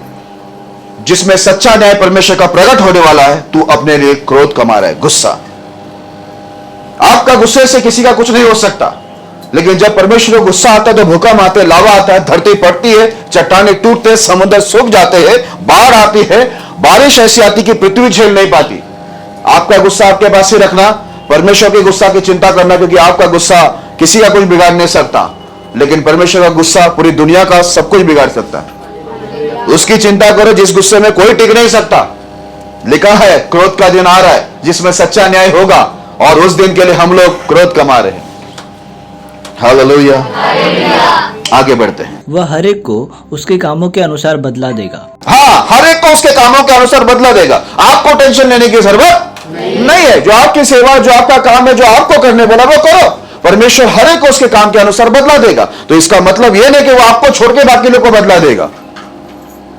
जिसमें सच्चा न्याय परमेश्वर का प्रकट होने वाला है, तू अपने लिए क्रोध कमा रहा है, गुस्सा। आपका गुस्से से किसी का कुछ नहीं हो सकता, लेकिन जब परमेश्वर को गुस्सा आता है तो भूकंप आता है, लावा आता है, धरती फटती है, चट्टानें टूटते हैं, समुद्र सूख जाते हैं, बाढ़ आती है, बारिश ऐसी आती कि पृथ्वी झेल नहीं पाती। आपका गुस्सा आपके पास ही रखना, परमेश्वर के गुस्सा की चिंता करना, क्योंकि आपका गुस्सा किसी का कुछ बिगाड़ नहीं सकता, लेकिन परमेश्वर का गुस्सा पूरी दुनिया का सब कुछ बिगाड़ सकता है। उसकी चिंता करो जिस गुस्से में कोई टिक नहीं सकता। लिखा है क्रोध का दिन आ रहा है जिसमें सच्चा न्याय होगा, और उस दिन के लिए हम लोग क्रोध कमा रहे हैं। हालेलुया। आगे बढ़ते हैं। वह हर एक को उसके कामों के अनुसार बदला देगा। हाँ, हर एक को उसके कामों के अनुसार बदला देगा। आपको टेंशन लेने की जरूरत नहीं है। जो आपकी सेवा, जो आपका काम है, जो आपको करने बोला वो करो। परमेश्वर हर एक को उसके काम के अनुसार बदला देगा। तो इसका मतलब यह नहीं कि वो आपको छोड़ के बाकी लोग को बदला देगा,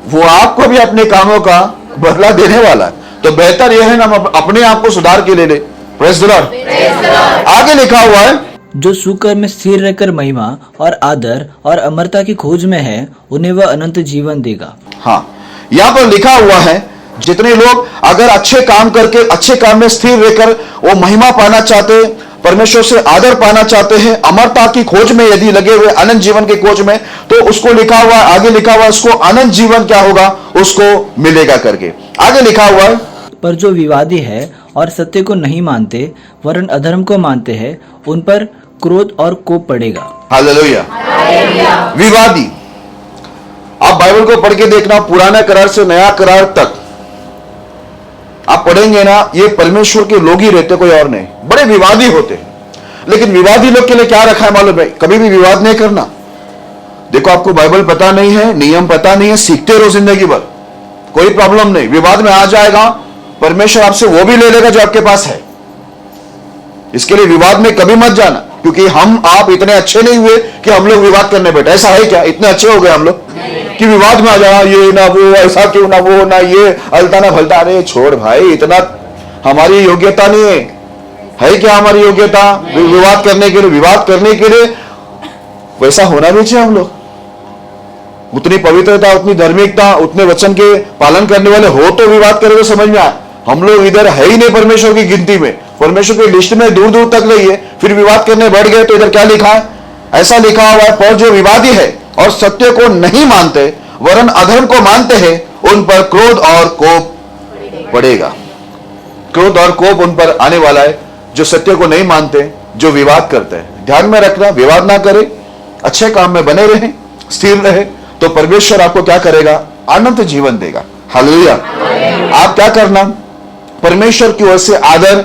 वो आपको भी अपने कामों का बदला देने वाला है। तो बेहतर यह है ना हम अपने आप को सुधार के ले ले। Praise the Lord. आगे लिखा हुआ है, जो सुकर में स्थिर रहकर महिमा और आदर और अमरता की खोज में है, उन्हें वह अनंत जीवन देगा। हाँ, यहां पर लिखा हुआ है जितने लोग अगर अच्छे काम करके अच्छे काम में स्थिर रहकर वो महिमा पाना चाहते, परमेश्वर से आदर पाना चाहते हैं, अमरता की खोज में यदि लगे हुए, अनंत जीवन की खोज में, तो उसको लिखा हुआ, आगे लिखा हुआ उसको अनंत जीवन क्या होगा, उसको मिलेगा करके। आगे लिखा हुआ है, पर जो विवादी है और सत्य को नहीं मानते वरन अधर्म को मानते हैं, उन पर क्रोध और कोप पड़ेगा। हालेलुया। विवादी, आप बाइबल को पढ़ के देखना, पुराना करार से नया करार तक आप पढ़ेंगे ना, ये परमेश्वर के लोग ही रहते, कोई और नहीं। बड़े विवादी होते हैं, लेकिन विवादी लोग के लिए क्या रखा है मालूम है? कभी भी विवाद नहीं करना। देखो, आपको बाइबल पता नहीं है, नियम पता नहीं है, सीखते रहो जिंदगी भर, कोई प्रॉब्लम नहीं। विवाद में आ जाएगा, परमेश्वर आपसे वो भी ले लेगा जो आपके पास है। इसके लिए विवाद में कभी मत जाना, क्योंकि हम आप इतने अच्छे नहीं हुए कि हम लोग विवाद करने बैठे। ऐसा है क्या? इतने अच्छे हो गए हम लोग कि विवाद में आ जाना, ये ना वो, ऐसा क्यों ना वो ना ये, अलता ना भलता। अरे छोड़ भाई, इतना हमारी योग्यता नहीं है क्या हमारी योग्यता विवाद करने के लिए? विवाद करने के लिए वैसा होना भी चाहिए। हम लोग उतनी पवित्रता, उतनी धार्मिकता, उतने वचन के पालन करने वाले हो तो विवाद करें तो समझ में आए। हम लोग इधर है ही नहीं परमेश्वर की गिनती में, परमेश्वर की लिस्ट में दूर दूर तक नहीं है, फिर विवाद करने बैठ गए। तो इधर क्या लिखा है? ऐसा लिखा हुआ है, पर जो विवादी है और सत्य को नहीं मानते वरन अधर्म को मानते हैं, उन पर क्रोध और कोप पड़ेगा। क्रोध और कोप उन पर आने वाला है जो सत्य को नहीं मानते, जो विवाद करते हैं। ध्यान में रखना, विवाद ना करें, अच्छे काम में बने रहें, स्थिर रहे, तो परमेश्वर आपको क्या करेगा? अनंत जीवन देगा। हालेलुया। आप क्या करना? परमेश्वर की ओर से आदर,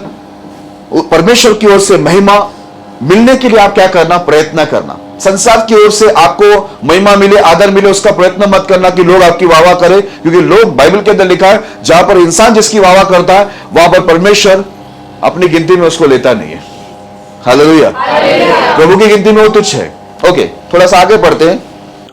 परमेश्वर की ओर से महिमा मिलने के लिए आप क्या करना? प्रयत्न करना। संसार की ओर से आपको महिमा मिले, आदर मिले, उसका प्रयत्न मत करना कि लोग आपकी वाह करें, क्योंकि लोग, बाइबल के अंदर लिखा है, जहां पर इंसान जिसकी वाह करता है वहां पर परमेश्वर अपनी गिनती में उसको लेता नहीं है। हालेलुया। प्रभु की गिनती में वो तुच्छ है। ओके, थोड़ा सा आगे पढ़ते हैं।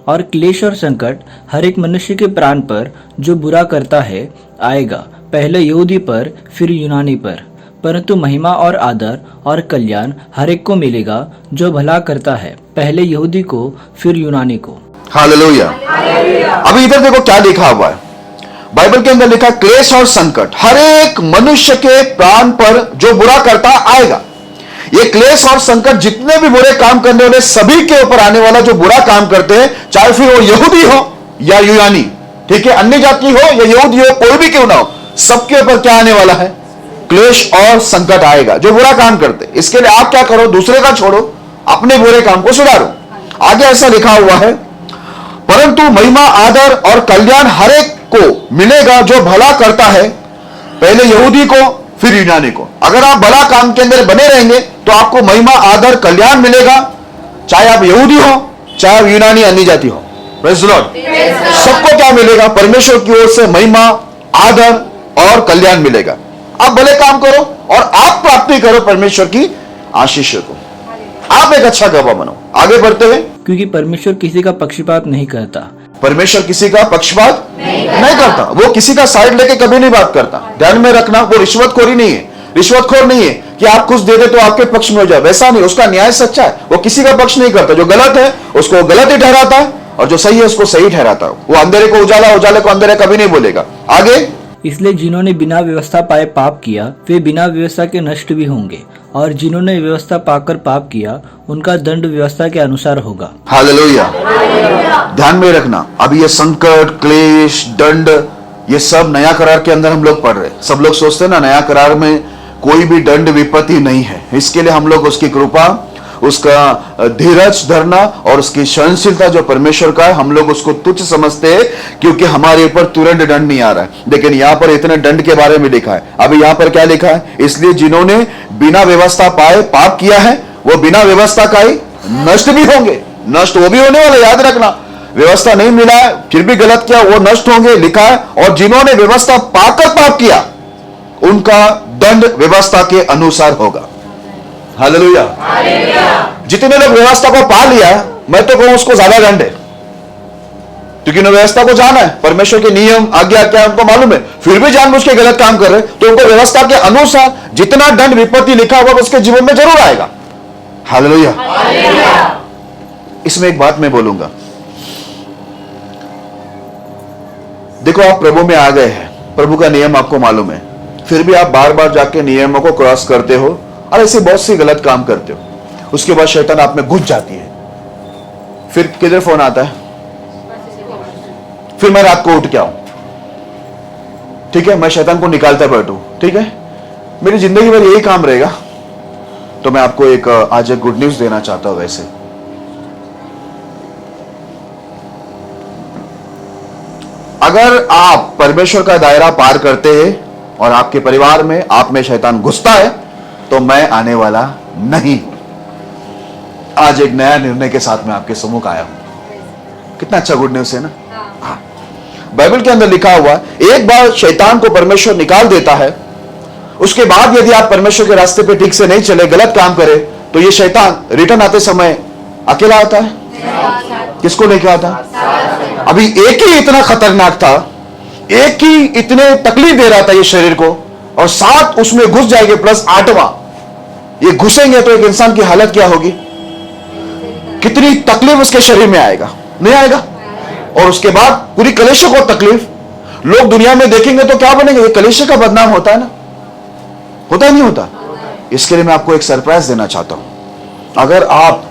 और क्लेश और संकट हर एक मनुष्य के प्राण पर जो बुरा करता है आएगा, पहले यहूदी पर फिर यूनानी पर, परंतु महिमा और आदर और कल्याण हर एक को मिलेगा जो भला करता है, पहले यहूदी को फिर यूनानी को। हालेलुया। अभी इधर देखो क्या लिखा हुआ है बाइबल के अंदर, लिखा क्लेश और संकट हर एक मनुष्य के प्राण पर जो बुरा करता आएगा। ये क्लेश और संकट जितने भी बुरे काम करने वाले सभी के ऊपर आने वाला, जो बुरा काम करते हैं, चाहे फिर वो यहूदी हो या यूनानी, ठीक है, अन्य जाति हो या यहूदी हो, कोई भी क्यों ना हो, सबके ऊपर क्या आने वाला है? क्लेश और संकट आएगा, जो बुरा काम करते। इसके लिए आप क्या करो? दूसरे का छोड़ो, अपने बुरे काम को सुधारो। आगे ऐसा लिखा हुआ है, परंतु महिमा, आदर और कल्याण हर एक को मिलेगा जो भला करता है, पहले यहूदी को फिर यूनानी को। अगर आप भला काम के अंदर बने रहेंगे तो आपको महिमा, आदर, कल्याण मिलेगा, चाहे आप यहूदी हो चाहे आप यूनानी, अन्य जाति हो। Praise the Lord. सबको क्या मिलेगा? परमेश्वर की ओर से महिमा, आदर और कल्याण मिलेगा। आप भले काम करो और आप प्राप्ति करो परमेश्वर की आशीष को। आप एक अच्छा गवाह बनो। आगे बढ़ते हैं। क्योंकि परमेश्वर किसी का पक्षपात नहीं करता। परमेश्वर किसी का पक्षपात नहीं करता। वो किसी का साइड लेके कभी नहीं बात करता। ध्यान में रखना, वो रिश्वतखोरी नहीं है, रिश्वतखोर नहीं है कि आप कुछ दे दे तो आपके पक्ष में हो जाए, वैसा नहीं। उसका न्याय सच्चा है, वो किसी का पक्ष नहीं करता। जो गलत है उसको गलत ही ठहराता है और जो सही है उसको सही ठहराता है। वो अंधेरे को उजाला, उजाले को अंधेरे कभी नहीं बोलेगा। आगे इसलिए जिन्होंने बिना व्यवस्था पाए पाप किया वे बिना व्यवस्था के नष्ट भी होंगे, और जिन्होंने व्यवस्था पाकर पाप किया उनका दंड व्यवस्था के अनुसार होगा। हालेलुया। ध्यान में रखना, अभी ये संकट, क्लेश, दंड, ये सब नया करार के अंदर हम लोग पढ़ रहे हैं। सब लोग सोचते हैं ना नया करार में कोई भी दंड विपत्ति नहीं है। इसके लिए हम लोग उसकी कृपा, उसका धीरज धरना और उसकी सहनशीलता जो परमेश्वर का है, हम लोग उसको तुच्छ समझते हैं क्योंकि हमारे ऊपर तुरंत दंड नहीं आ रहा है। लेकिन यहां पर इतने दंड के बारे में लिखा है। अभी यहां पर क्या लिखा है? इसलिए जिन्होंने बिना व्यवस्था पाए पाप किया है वो बिना व्यवस्था का ही नष्ट भी होंगे। नष्ट वो भी होने वाले, याद रखना। व्यवस्था नहीं मिला है फिर भी गलत किया, वो नष्ट होंगे लिखा है। और जिन्होंने व्यवस्था पाकर पाप किया उनका दंड व्यवस्था के अनुसार होगा। हालेलुया। जितने लोग व्यवस्था को पा लिया, मैं तो कहूं उसको ज्यादा दंड है, क्योंकि उन्हें व्यवस्था को जाना है, परमेश्वर के नियम आज्ञा क्या है उनको मालूम है, फिर भी जानबूझ के गलत काम कर रहे, तो उनको व्यवस्था के अनुसार जितना दंड विपत्ति लिखा होगा उसके जीवन में जरूर आएगा। हालेलुया। इसमें एक बात मैं बोलूंगा, देखो आप प्रभु में आ गए हैं, प्रभु का नियम आपको मालूम है, फिर भी आप बार बार जाके नियमों को क्रॉस करते हो और ऐसे बहुत सी गलत काम करते हो। उसके बाद शैतान आप में घुस जाती है। फिर किधर फोन आता है? फिर मैं रात को उठ के आऊं, ठीक है, मैं शैतान को निकालता बैठूं, ठीक है, मेरी जिंदगी भर यही काम रहेगा। तो मैं आपको एक आज एक गुड न्यूज देना चाहता हूं। वैसे अगर आप परमेश्वर का दायरा पार करते हैं और आपके परिवार में आप में शैतान घुसता है तो मैं आने वाला नहीं। आज एक नया निर्णय के साथ मैं आपके सम्मुख आया हूं। कितना अच्छा गुड न्यूज़ है ना। हाँ। बाइबल के अंदर लिखा हुआ, एक बार शैतान को परमेश्वर निकाल देता है, उसके बाद यदि आप परमेश्वर के रास्ते पे ठीक से नहीं चले, गलत काम करें, तो ये शैतान रिटर्न आते समय अकेला आता है। किसको लेके आता? अभी एक ही इतना खतरनाक था, एक ही इतने तकलीफ दे रहा था ये शरीर को, और 7 उसमें घुस जाएंगे प्लस 8वां ये घुसेंगे तो एक इंसान की हालत क्या होगी? कितनी तकलीफ उसके शरीर में आएगा, नहीं आएगा? और उसके बाद पूरी कलेशे को तकलीफ, लोग दुनिया में देखेंगे तो क्या बनेंगे? ये कलेशे का बदनाम होता है ना, होता ही नहीं होता। इसके लिए मैं आपको एक सरप्राइज देना चाहता हूं। अगर आप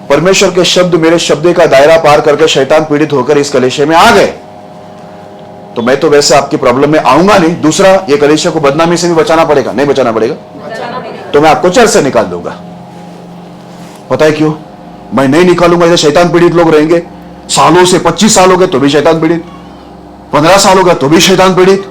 परमेश्वर के शब्द, मेरे शब्द का दायरा पार करके शैतान पीड़ित होकर इस कलेशे में आ गए, तो मैं तो वैसे आपकी प्रॉब्लम में आऊंगा नहीं। दूसरा, ये कलेशे को बदनामी से भी बचाना पड़ेगा, नहीं बचाना पड़ेगा तो मैं आपको चर्च से निकाल दूंगा। पता है क्यों? मैं नहीं निकालूंगा, ऐसे शैतान पीड़ित लोग रहेंगे सालों से, 25 साल हो गए तो भी शैतान पीड़ित, 15 साल हो गया तो भी शैतान पीड़ित।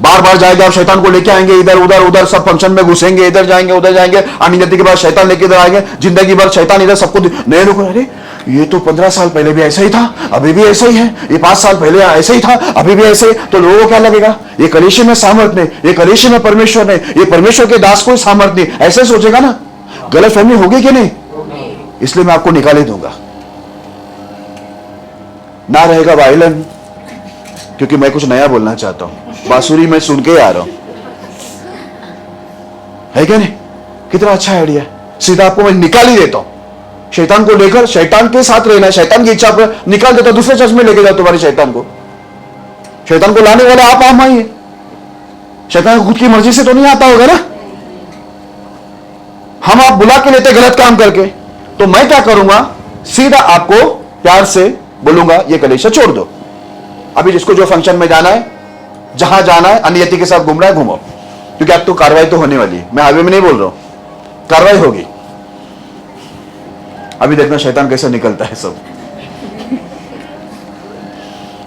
बार बार जाएंगे आप, शैतान को लेके आएंगे, इधर उधर उधर सब फंक्शन में घुसेंगे, इधर जाएंगे उधर जाएंगे, अनियति के बाद शैतान लेके इधर आएंगे, जिंदगी भर शैतान इधर सबको नए लोग, अरे ये तो 15 साल पहले भी ऐसा ही था, अभी भी ऐसा ही है, ये 5 साल पहले ऐसा ही था, अभी भी ऐसे ही। तो लोगों को क्या लगेगा? ये कलीसिया में सामर्थ नहीं, ये कलीसिया में परमेश्वर नहीं, ये परमेश्वर के दास को सामर्थ नहीं, ऐसे सोचेगा ना। गलत फहमी होगी कि नहीं? इसलिए मैं आपको निकाले दूंगा, ना रहेगा वायलन, क्योंकि मैं कुछ नया बोलना चाहता हूं। बांसुरी मैं सुन के ही आ रहा हूं, है क्या नहीं? कितना अच्छा आइडिया, सीधा आपको मैं निकाल ही देता हूं। शैतान को लेकर, शैतान के साथ रहना है, शैतान की इच्छा पर निकाल देता, दूसरे चर्च में लेके जाओ तुम्हारे शैतान को। शैतान को लाने वाले आप आइए, शैतान खुद की मर्जी से तो नहीं आता होगा ना। हम आप बुला के लेते गलत काम करके, तो मैं क्या करूंगा? सीधा आपको प्यार से बोलूंगा ये कलेशा छोड़ दो। अभी जिसको जो फंक्शन में जाना है, जहां जाना है, अनियति के साथ घूम रहा है घूमो, क्योंकि अब तो कार्रवाई तो होने वाली है। मैं हाईवे में नहीं बोल रहा हूं, कार्रवाई होगी। अभी देखना शैतान कैसे निकलता है सब।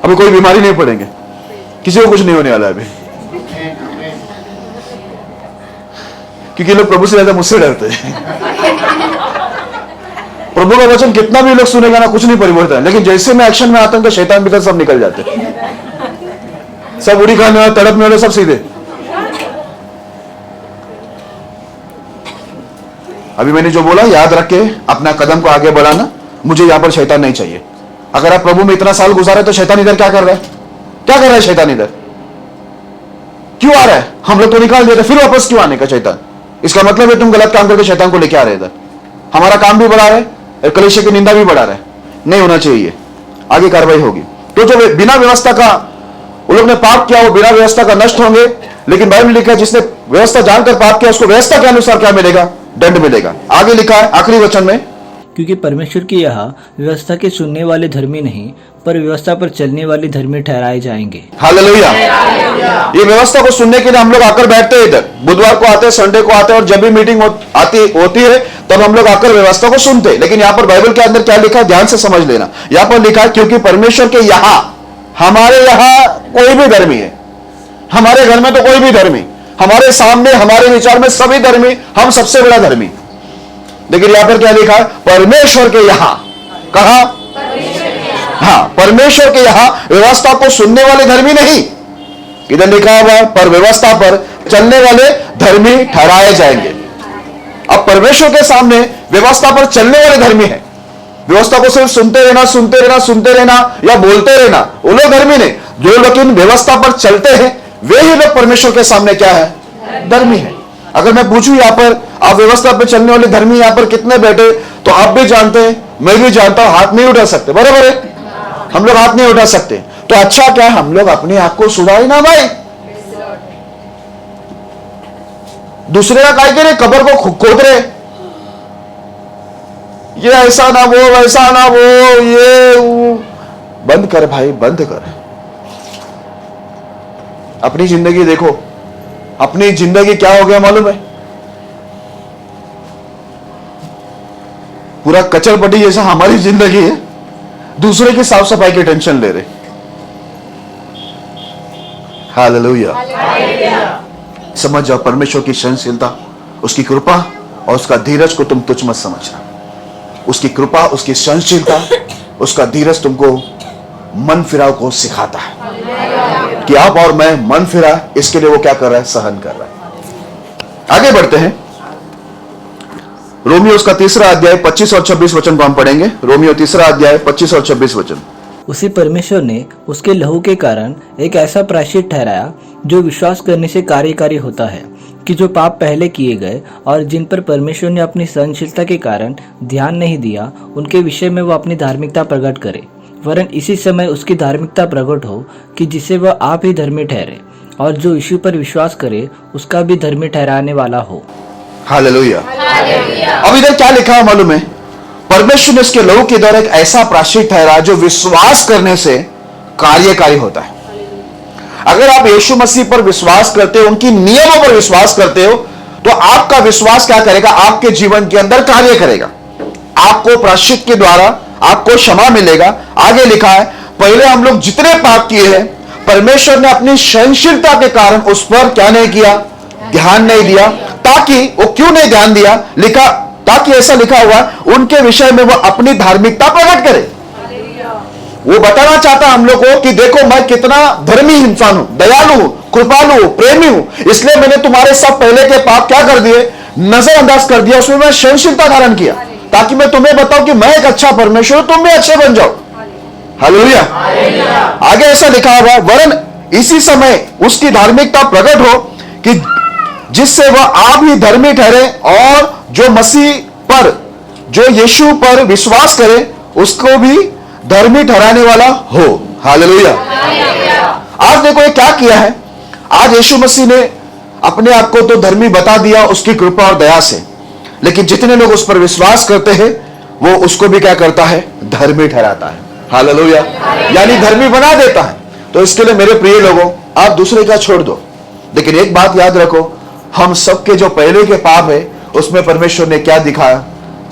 अभी कोई बीमारी नहीं पड़ेंगे, किसी को कुछ नहीं होने वाला अभी, क्योंकि लोग प्रभु से ज्यादा मुझसे डरते हैं। प्रभु का वचन कितना भी लोग सुनेगा ना, कुछ नहीं परिवर्तन, लेकिन जैसे मैं एक्शन में आता हूं तो शैतान भीतर सब निकल जाते हैं, सब उड़ी खाने वाले, तड़पने वाले सब सीधे। अभी मैंने जो बोला याद रख के अपना कदम को आगे बढ़ाना। मुझे यहां पर शैतान नहीं चाहिए। अगर आप प्रभु में इतना साल गुजारे तो शैतान इधर क्या कर रहा है? क्या कर रहा है शैतान इधर? क्यों आ रहा है? हम लोग तो निकाल देते, फिर वापस क्यों आने का शैतान? इसका मतलब है तुम गलत काम करके शैतान को लेके आ रहे इधर। हमारा काम भी बढ़ा रहे और कलीसिया की निंदा भी बढ़ा रहे। नहीं होना चाहिए, आगे कार्रवाई होगी। तो जो बिना व्यवस्था का उन लोग ने पाप किया, वो बिना व्यवस्था का नष्ट होंगे। लेकिन बाइबल लिखा है जिसने व्यवस्था जानकर पाप किया उसको व्यवस्था के अनुसार क्या मिलेगा? दंड मिलेगा। आगे लिखा है आखिरी वचन में, क्योंकि परमेश्वर की यहाँ व्यवस्था के सुनने वाले धर्मी नहीं पर व्यवस्था पर चलने वाले धर्मी ठहराए जाएंगे। हालेलुया। ये व्यवस्था को सुनने के लिए हम लोग आकर बैठते हैं इधर, बुधवार को आते हैं, संडे को आते हैं, और जब भी मीटिंग होती है तब हम लोग आकर व्यवस्था को सुनते हैं। लेकिन यहाँ पर बाइबल के अंदर क्या लिखा है, ध्यान से समझ लेना। यहाँ पर लिखा है क्योंकि परमेश्वर के यहाँ, हमारे यहाँ कोई भी धर्मी है, हमारे घर में तो कोई भी धर्मी, हमारे सामने हमारे विचार में सभी धर्मी, हम सबसे बड़ा धर्मी। लेकिन यहां पर क्या लिखा है? परमेश्वर के यहां। कहा? हाँ, परमेश्वर के यहां व्यवस्था को सुनने वाले धर्मी नहीं, इधर लिखा हुआ है पर व्यवस्था पर चलने वाले धर्मी ठहराए जाएंगे। अब परमेश्वर के सामने व्यवस्था पर चलने वाले धर्मी है। व्यवस्था को सिर्फ सुनते रहना, सुनते रहना, सुनते रहना या बोलते रहना, वो लोग धर्मी नहीं। जो लोग इन व्यवस्था पर चलते हैं वे ही लोग परमेश्वर के सामने क्या है? धर्मी है। अगर मैं पूछूं यहाँ पर आप व्यवस्था पर चलने वाले धर्मी यहाँ पर कितने बैठे, तो आप भी जानते हैं, मैं भी जानता हूं, हाथ नहीं उठा सकते, बराबर है? हम लोग हाथ नहीं उठा सकते। तो अच्छा क्या हम लोग अपने आप को सुधारी ना भाई, दूसरे का काय के लिए कब्र को खोद रहे, ये ऐसा ना वो, वैसा ना वो, ये बंद कर भाई, बंद कर। अपनी जिंदगी देखो, अपनी जिंदगी क्या हो गया मालूम है? पूरा कचरपट्टी जैसा हमारी जिंदगी है, दूसरे की साफ सफाई की टेंशन ले रहे। हालेलुया। समझ जाओ, परमेश्वर की सहनशीलता, उसकी कृपा और उसका धीरज को तुम तुच्छ मत समझना। उसकी कृपा, उसकी सहनशीलता, उसका धीरज तुमको मन फिराव को सिखाता है कि आप और मैं मन फिरा, इसके लिए वो क्या कर रहा है? सहन कर रहा है। आगे बढ़ते हैं, रोमियो उसका 3 अध्याय 25 और 26 वचन को हम पढ़ेंगे। रोमियो 3 अध्याय 25 और 26 वचन। उसी परमेश्वर ने उसके लहू के कारण एक ऐसा प्रायश्चित ठहराया जो विश्वास करने से कार्यकारी होता है, कि जो पाप पहले किए गए और जिन पर परमेश्वर ने अपनी सहनशीलता के कारण ध्यान नहीं दिया, उनके विषय में वह अपनी धार्मिकता प्रकट करे, वरन इसी समय उसकी धार्मिकता प्रकट हो कि जिससे वह आप ही धर्मी ठहरे और जो यीशु पर विश्वास करे उसका भी धर्मी ठहराने वाला हो। हालेलुया। अब इधर क्या लिखा है मालूम है? परमेश्वर ने उसके लहू के द्वारा एक ऐसा प्रायश्चित ठहराया जो विश्वास करने से कार्यकारी होता है। अगर आप यीशु मसीह पर विश्वास करते हो, उनकी नियमों पर विश्वास करते हो, तो आपका विश्वास क्या करेगा? आपके जीवन के अंदर कार्य करेगा। आपको प्रायश्चित के द्वारा आपको क्षमा मिलेगा। आगे लिखा है, पहले हम लोग जितने पाप किए हैं, परमेश्वर ने अपनी सहनशीलता के कारण उस पर क्या नहीं किया? ध्यान नहीं दिया। ताकि वो क्यों नहीं ध्यान दिया? लिखा, ताकि ऐसा लिखा हुआ उनके विषय में वो अपनी धार्मिकता प्रकट करे। वो बताना चाहता हम लोग को कि देखो मैं कितना धर्मी इंसान हूं, दयालु हूं, कृपालु हूं, प्रेमी हूं, इसलिए मैंने तुम्हारे सब पहले के पाप क्या कर दिए? नजरअंदाज कर दिया, उसमें मैं सहनशीलता धारण किया, ताकि मैं तुम्हें बताऊं कि मैं एक अच्छा परमेश्वर हूं, तुम भी अच्छे बन जाओ। हालेलुया। आगे ऐसा लिखा हुआ, वरन इसी समय उसकी धार्मिकता प्रकट हो कि जिससे वह आप ही धर्मी ठहरे और जो मसीह पर, जो यीशु पर विश्वास करे उसको भी धर्मी ठहराने वाला हो। हालेलुया। आज देखो ये क्या किया है, आज यीशु मसीह ने अपने आप को तो धर्मी बता दिया उसकी कृपा और दया से, लेकिन जितने लोग उस पर विश्वास करते हैं वो उसको भी क्या करता है? धर्मी ठहराता है। हालेलुया। यानी धर्मी बना देता है। तो इसके लिए मेरे प्रिय लोगों, आप दूसरे का छोड़ दो, लेकिन एक बात याद रखो, हम सबके जो पहले के पाप है उसमें परमेश्वर ने क्या दिखाया?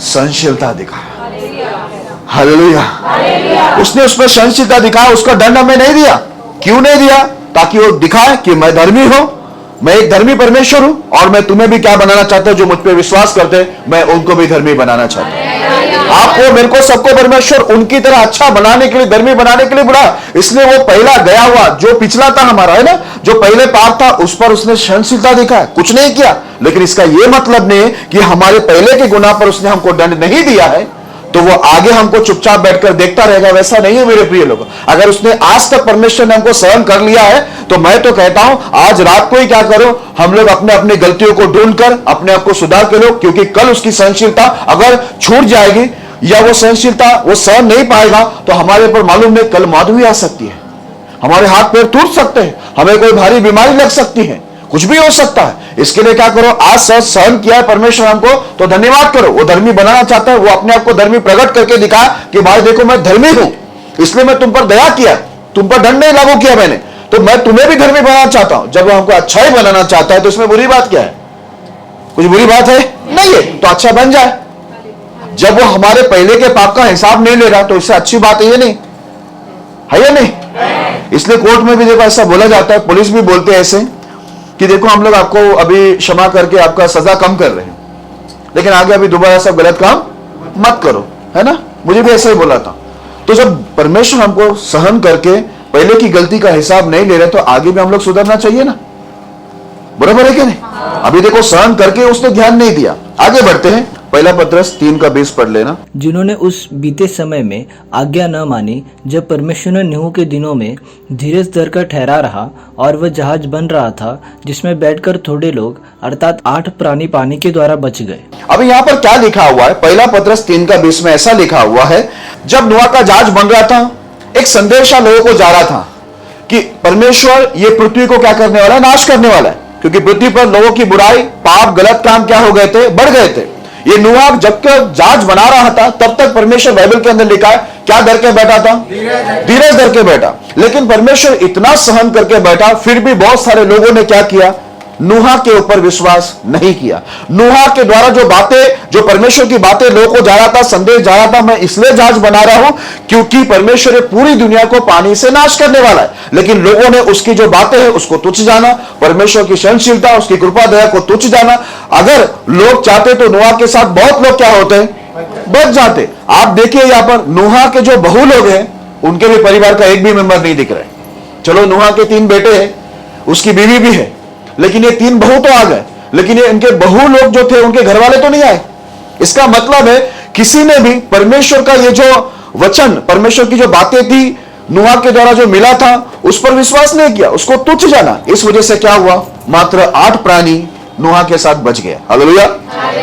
सहनशीलता दिखाया। हालेलुया। उसने उसमें सहनशीलता दिखाया, उसका दंड हमें नहीं दिया। क्यों नहीं दिया? ताकि वो दिखाए कि मैं धर्मी हूं, मैं एक धर्मी परमेश्वर हूं, और मैं तुम्हें भी क्या बनाना चाहता हूं? जो मुझ पर विश्वास करते मैं उनको भी धर्मी बनाना चाहता हूं। आपको, मेरे को, सबको परमेश्वर उनकी तरह अच्छा बनाने के लिए, धर्मी बनाने के लिए बुला। इसलिए वो पहला गया हुआ जो पिछला था हमारा, है ना, जो पहले पाप था उस पर उसने सहनशीलता दिखाया, कुछ नहीं किया। लेकिन इसका यह मतलब नहीं है कि हमारे पहले के गुनाह पर उसने हमको दंड नहीं दिया है तो वो आगे हमको चुपचाप बैठकर देखता रहेगा, वैसा नहीं है मेरे प्रिय लोगों। अगर उसने आज तक परमेश्वर ने हमको सहन कर लिया है तो मैं तो कहता हूं आज रात को ही क्या करो, हम लोग अपने अपनी गलतियों को ढूंढकर अपने आप को सुधार के लो, क्योंकि कल उसकी सहनशीलता अगर छूट जाएगी या वो सहनशीलता वो सहन नहीं पाएगा तो हमारे पर मालूम नहीं कल मौत भी आ सकती है। हमारे हाथ पैर टूट सकते हैं, हमें कोई भारी बीमारी लग सकती है, कुछ भी हो सकता है। इसके लिए क्या करो, आज सहन किया है परमेश्वर हमको, तो धन्यवाद करो। वो धर्मी बनाना चाहता है, वो अपने आप को धर्मी प्रकट करके दिखा कि भाई देखो मैं धर्मी हूं, इसलिए मैं तुम पर दया किया, तुम पर दंड नहीं लागू किया मैंने, तो मैं तुम्हें भी धर्मी बनाना चाहता हूं। जब वो हमको अच्छा ही बनाना चाहता है तो इसमें बुरी बात क्या है? कुछ बुरी बात है नहीं है, तो अच्छा बन जाए। जब वो हमारे पहले के पाप का हिसाब नहीं ले रहा तो इससे अच्छी बात है ये नहीं है, या नहीं? इसलिए कोर्ट में भी देखो ऐसा बोला जाता है, पुलिस भी बोलते हैं ऐसे कि देखो हम लोग आपको अभी क्षमा करके आपका सजा कम कर रहे हैं, लेकिन आगे अभी दोबारा सब गलत काम मत करो, है ना? मुझे भी ऐसा ही बोला था। तो जब परमेश्वर हमको सहन करके पहले की गलती का हिसाब नहीं ले रहे तो आगे भी हम लोग सुधरना चाहिए ना, बराबर है कि नहीं? अभी देखो सहन करके उसने ध्यान नहीं दिया। आगे बढ़ते हैं, पहला पत्रस 3:20 पढ़ लेना। जिन्होंने उस बीते समय में आज्ञा न मानी, जब परमेश्वर ने नूह के दिनों में धीरज धरकर ठहरा रहा और वह जहाज बन रहा था जिसमें बैठकर थोड़े लोग अर्थात 8 प्राणी पानी के द्वारा बच गए। अभी यहाँ पर क्या लिखा हुआ है? पहला पत्रस 3:20 में ऐसा लिखा हुआ है, जब नूह का जहाज बन रहा था एक संदेशा लोगों को जा रहा था कि परमेश्वर ये पृथ्वी को क्या करने वाला है? नाश करने वाला है, क्योंकि पृथ्वी पर लोगों की बुराई, पाप, गलत काम क्या हो गए थे? बढ़ गए थे। ये नूह जब जहाज बना रहा था तब तक परमेश्वर बाइबल के अंदर लिखा है क्या धर के बैठा था? धीरज धर के बैठा। लेकिन परमेश्वर इतना सहन करके बैठा, फिर भी बहुत सारे लोगों ने क्या किया? नूह के ऊपर विश्वास नहीं किया। नूह के द्वारा जो बातें, जो परमेश्वर की बातें लोगों को जा रहा था, संदेश जा रहा था, मैं इसलिए जहाज बना रहा हूं क्योंकि परमेश्वर पूरी दुनिया को पानी से नाश करने वाला है। लेकिन लोगों ने उसकी जो बातें हैं उसको तुच्छ जाना, परमेश्वर की सहनशीलता, उसकी कृपा दया को तुच्छ जाना। अगर लोग चाहते तो नूह के साथ बहुत लोग क्या होते हैं? बच जाते। आप देखिए यहाँ पर नूह के जो बहू लोग हैं उनके भी परिवार का एक भी मेंबर नहीं दिख रहा है। चलो नूह के 3 बेटे हैं, उसकी बीवी भी है, लेकिन ये 3 बहू तो आ गए, लेकिन ये इनके बहू लोग जो थे उनके घर वाले तो नहीं आए। इसका मतलब है किसी ने भी परमेश्वर का ये जो वचन, परमेश्वर की जो बातें थी नूह के द्वारा जो मिला था उस पर विश्वास नहीं किया, उसको तुच्छ जाना। इस वजह से क्या हुआ? मात्र 8 प्राणी नूह के साथ बच गए। हालेलुया।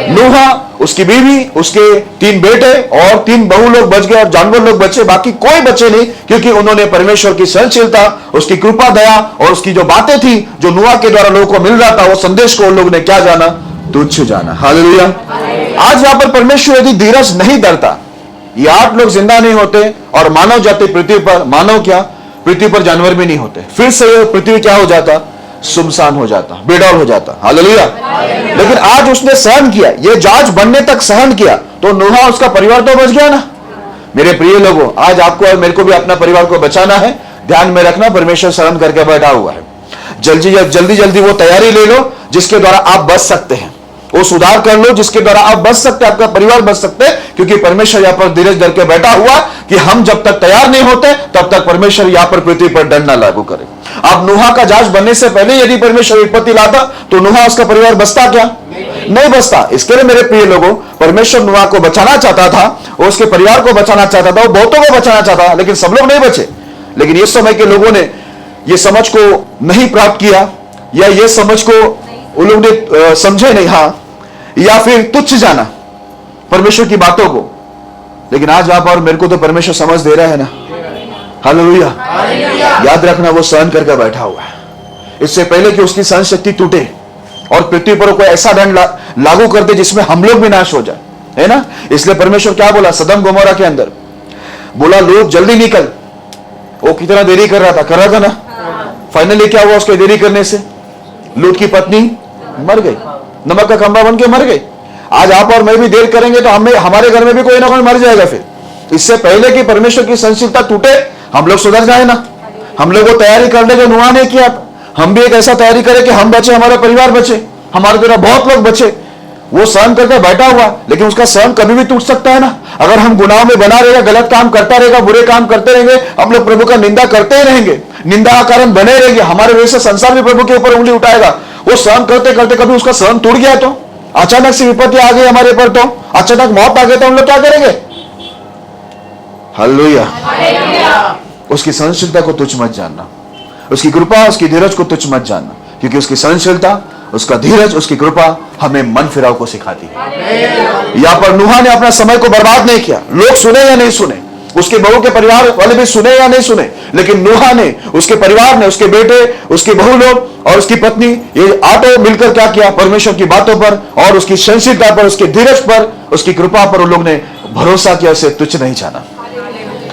नूह, उसकी बीवी, उसके 3 बेटे और 3 बहू लोग बच गए और जानवर लोग बचे, बाकी कोई बचे नहीं, क्योंकि उन्होंने परमेश्वर की सहनशीलता, उसकी कृपा दया और उसकी जो बातें थी जो नूह के द्वारा लोगों को मिल रहा था, वो संदेश को उन लोगों ने क्या जाना? तुच्छ जाना। हालेलुया। आज यहां पर परमेश्वर यदि धीरज नहीं धरता, ये 8 लोग जिंदा नहीं होते और मानव जाति पृथ्वी पर, मानव क्या, पृथ्वी पर जानवर भी नहीं होते, फिर से ये पृथ्वी क्या हो जाता? सुनसान हो जाता, बेडौल हो जाता। हालेलुया। लेकिन आज उसने सहन किया, ये जहाज बनने तक सहन किया, तो नूह उसका परिवार तो बच गया ना। मेरे प्रिय लोगों, आज आपको और मेरे को भी अपना परिवार को बचाना है। ध्यान में रखना, परमेश्वर सहन करके बैठा हुआ है। जल्दी जल्दी वो तैयारी ले लो जिसके द्वारा आप बच सकते हैं, वो सुधार कर लो जिसके द्वारा आप बच सकते हैं, आपका परिवार बच सकते हैं, क्योंकि परमेश्वर यहां पर धीरज धर के बैठा हुआ कि हम जब तक तैयार नहीं होते तब तक परमेश्वर यहां पर पृथ्वी पर दंड ना लागू करे। अब नूह का जहाज बनने से पहले यदि परमेश्वर विपत्ति लाता तो नूह उसका परिवार बचता क्या? नहीं बचता। इसके लिए मेरे प्रिय लोगों, परमेश्वर नूह को बचाना चाहता था, और उसके परिवार को बचाना चाहता था, वो बहुतों को बचाना चाहता था, लेकिन सब लोग नहीं बचे। लेकिन इस समय के लोगों ने ये समझ को नहीं प्राप्त किया, या ये समझ को उन लोगों ने समझे नहीं, हाँ, या फिर तुच्छ जाना परमेश्वर की बातों को। लेकिन आज आप और मेरे को तो परमेश्वर समझ दे रहा है ना। हालेलुया। याद रखना, वो सहन करके बैठा हुआ है। इससे पहले कि उसकी सहन शक्ति टूटे और पृथ्वी पर कोई ऐसा दंड लागू कर दे जिसमें हम लोग भी नाश हो जाए, है ना। इसलिए परमेश्वर क्या बोला सदम गोमोरा के अंदर? बोला लूत जल्दी निकल। वो कितना देरी कर रहा था ना। फाइनली क्या हुआ? उसके देरी करने से लूत की पत्नी मर गई, नमक का खंभा बन के मर गई। आज आप और मैं भी देर करेंगे तो हमें, हमारे घर में भी कोई ना कोई मर जाएगा। फिर इससे पहले कि परमेश्वर की सहनशीलता टूटे, हम लोग सुधर जाए ना। हम लोग वो तैयारी करने जो नूह ने किया, हम भी एक ऐसा तैयारी करें कि हम बचे, हमारा परिवार बचे, हमारे द्वारा बहुत लोग बचे। वो सहन करके बैठा हुआ, लेकिन उसका सहन कभी भी टूट सकता है ना। अगर हम गुनाह में बना रहेगा, गलत काम करता रहेगा, बुरे काम करते रहेंगे, हम लोग प्रभु का निंदा करते ही रहेंगे, निंदा का कारण बने रहेंगे, हमारे वजह से संसार भी प्रभु के ऊपर उंगली उठाएगा। वो सहन करते करते कभी उसका सहन टूट गया तो, अचानक से विपत्ति आ गई हमारे पर, तो अचानक मौत आ गई, तो हम लोग क्या करेंगे? हालेलुया। उसकी सहनशीलता को तुच्छ मत जानना, उसकी कृपा, उसकी धीरज को तुच्छ मत जानना, क्योंकि उसकी सहनशीलता, उसका धीरज, उसकी कृपा हमें मन फिराव को सिखाती है। यहां पर नूह ने अपना समय को बर्बाद नहीं किया। लोग सुने या नहीं सुने, उसके बहू के परिवार वाले भी सुने या नहीं सुने, लेकिन नूहा ने, उसके परिवार ने, उसके बेटे, उसके बहू लोग और उसकी पत्नी, ये आठों मिलकर क्या किया, परमेश्वर की बातों पर और उसकी सहनशीलता पर, उसके धीरज पर, उसकी कृपा पर उन लोग ने भरोसा किया, उसे तुच्छ नहीं जाना।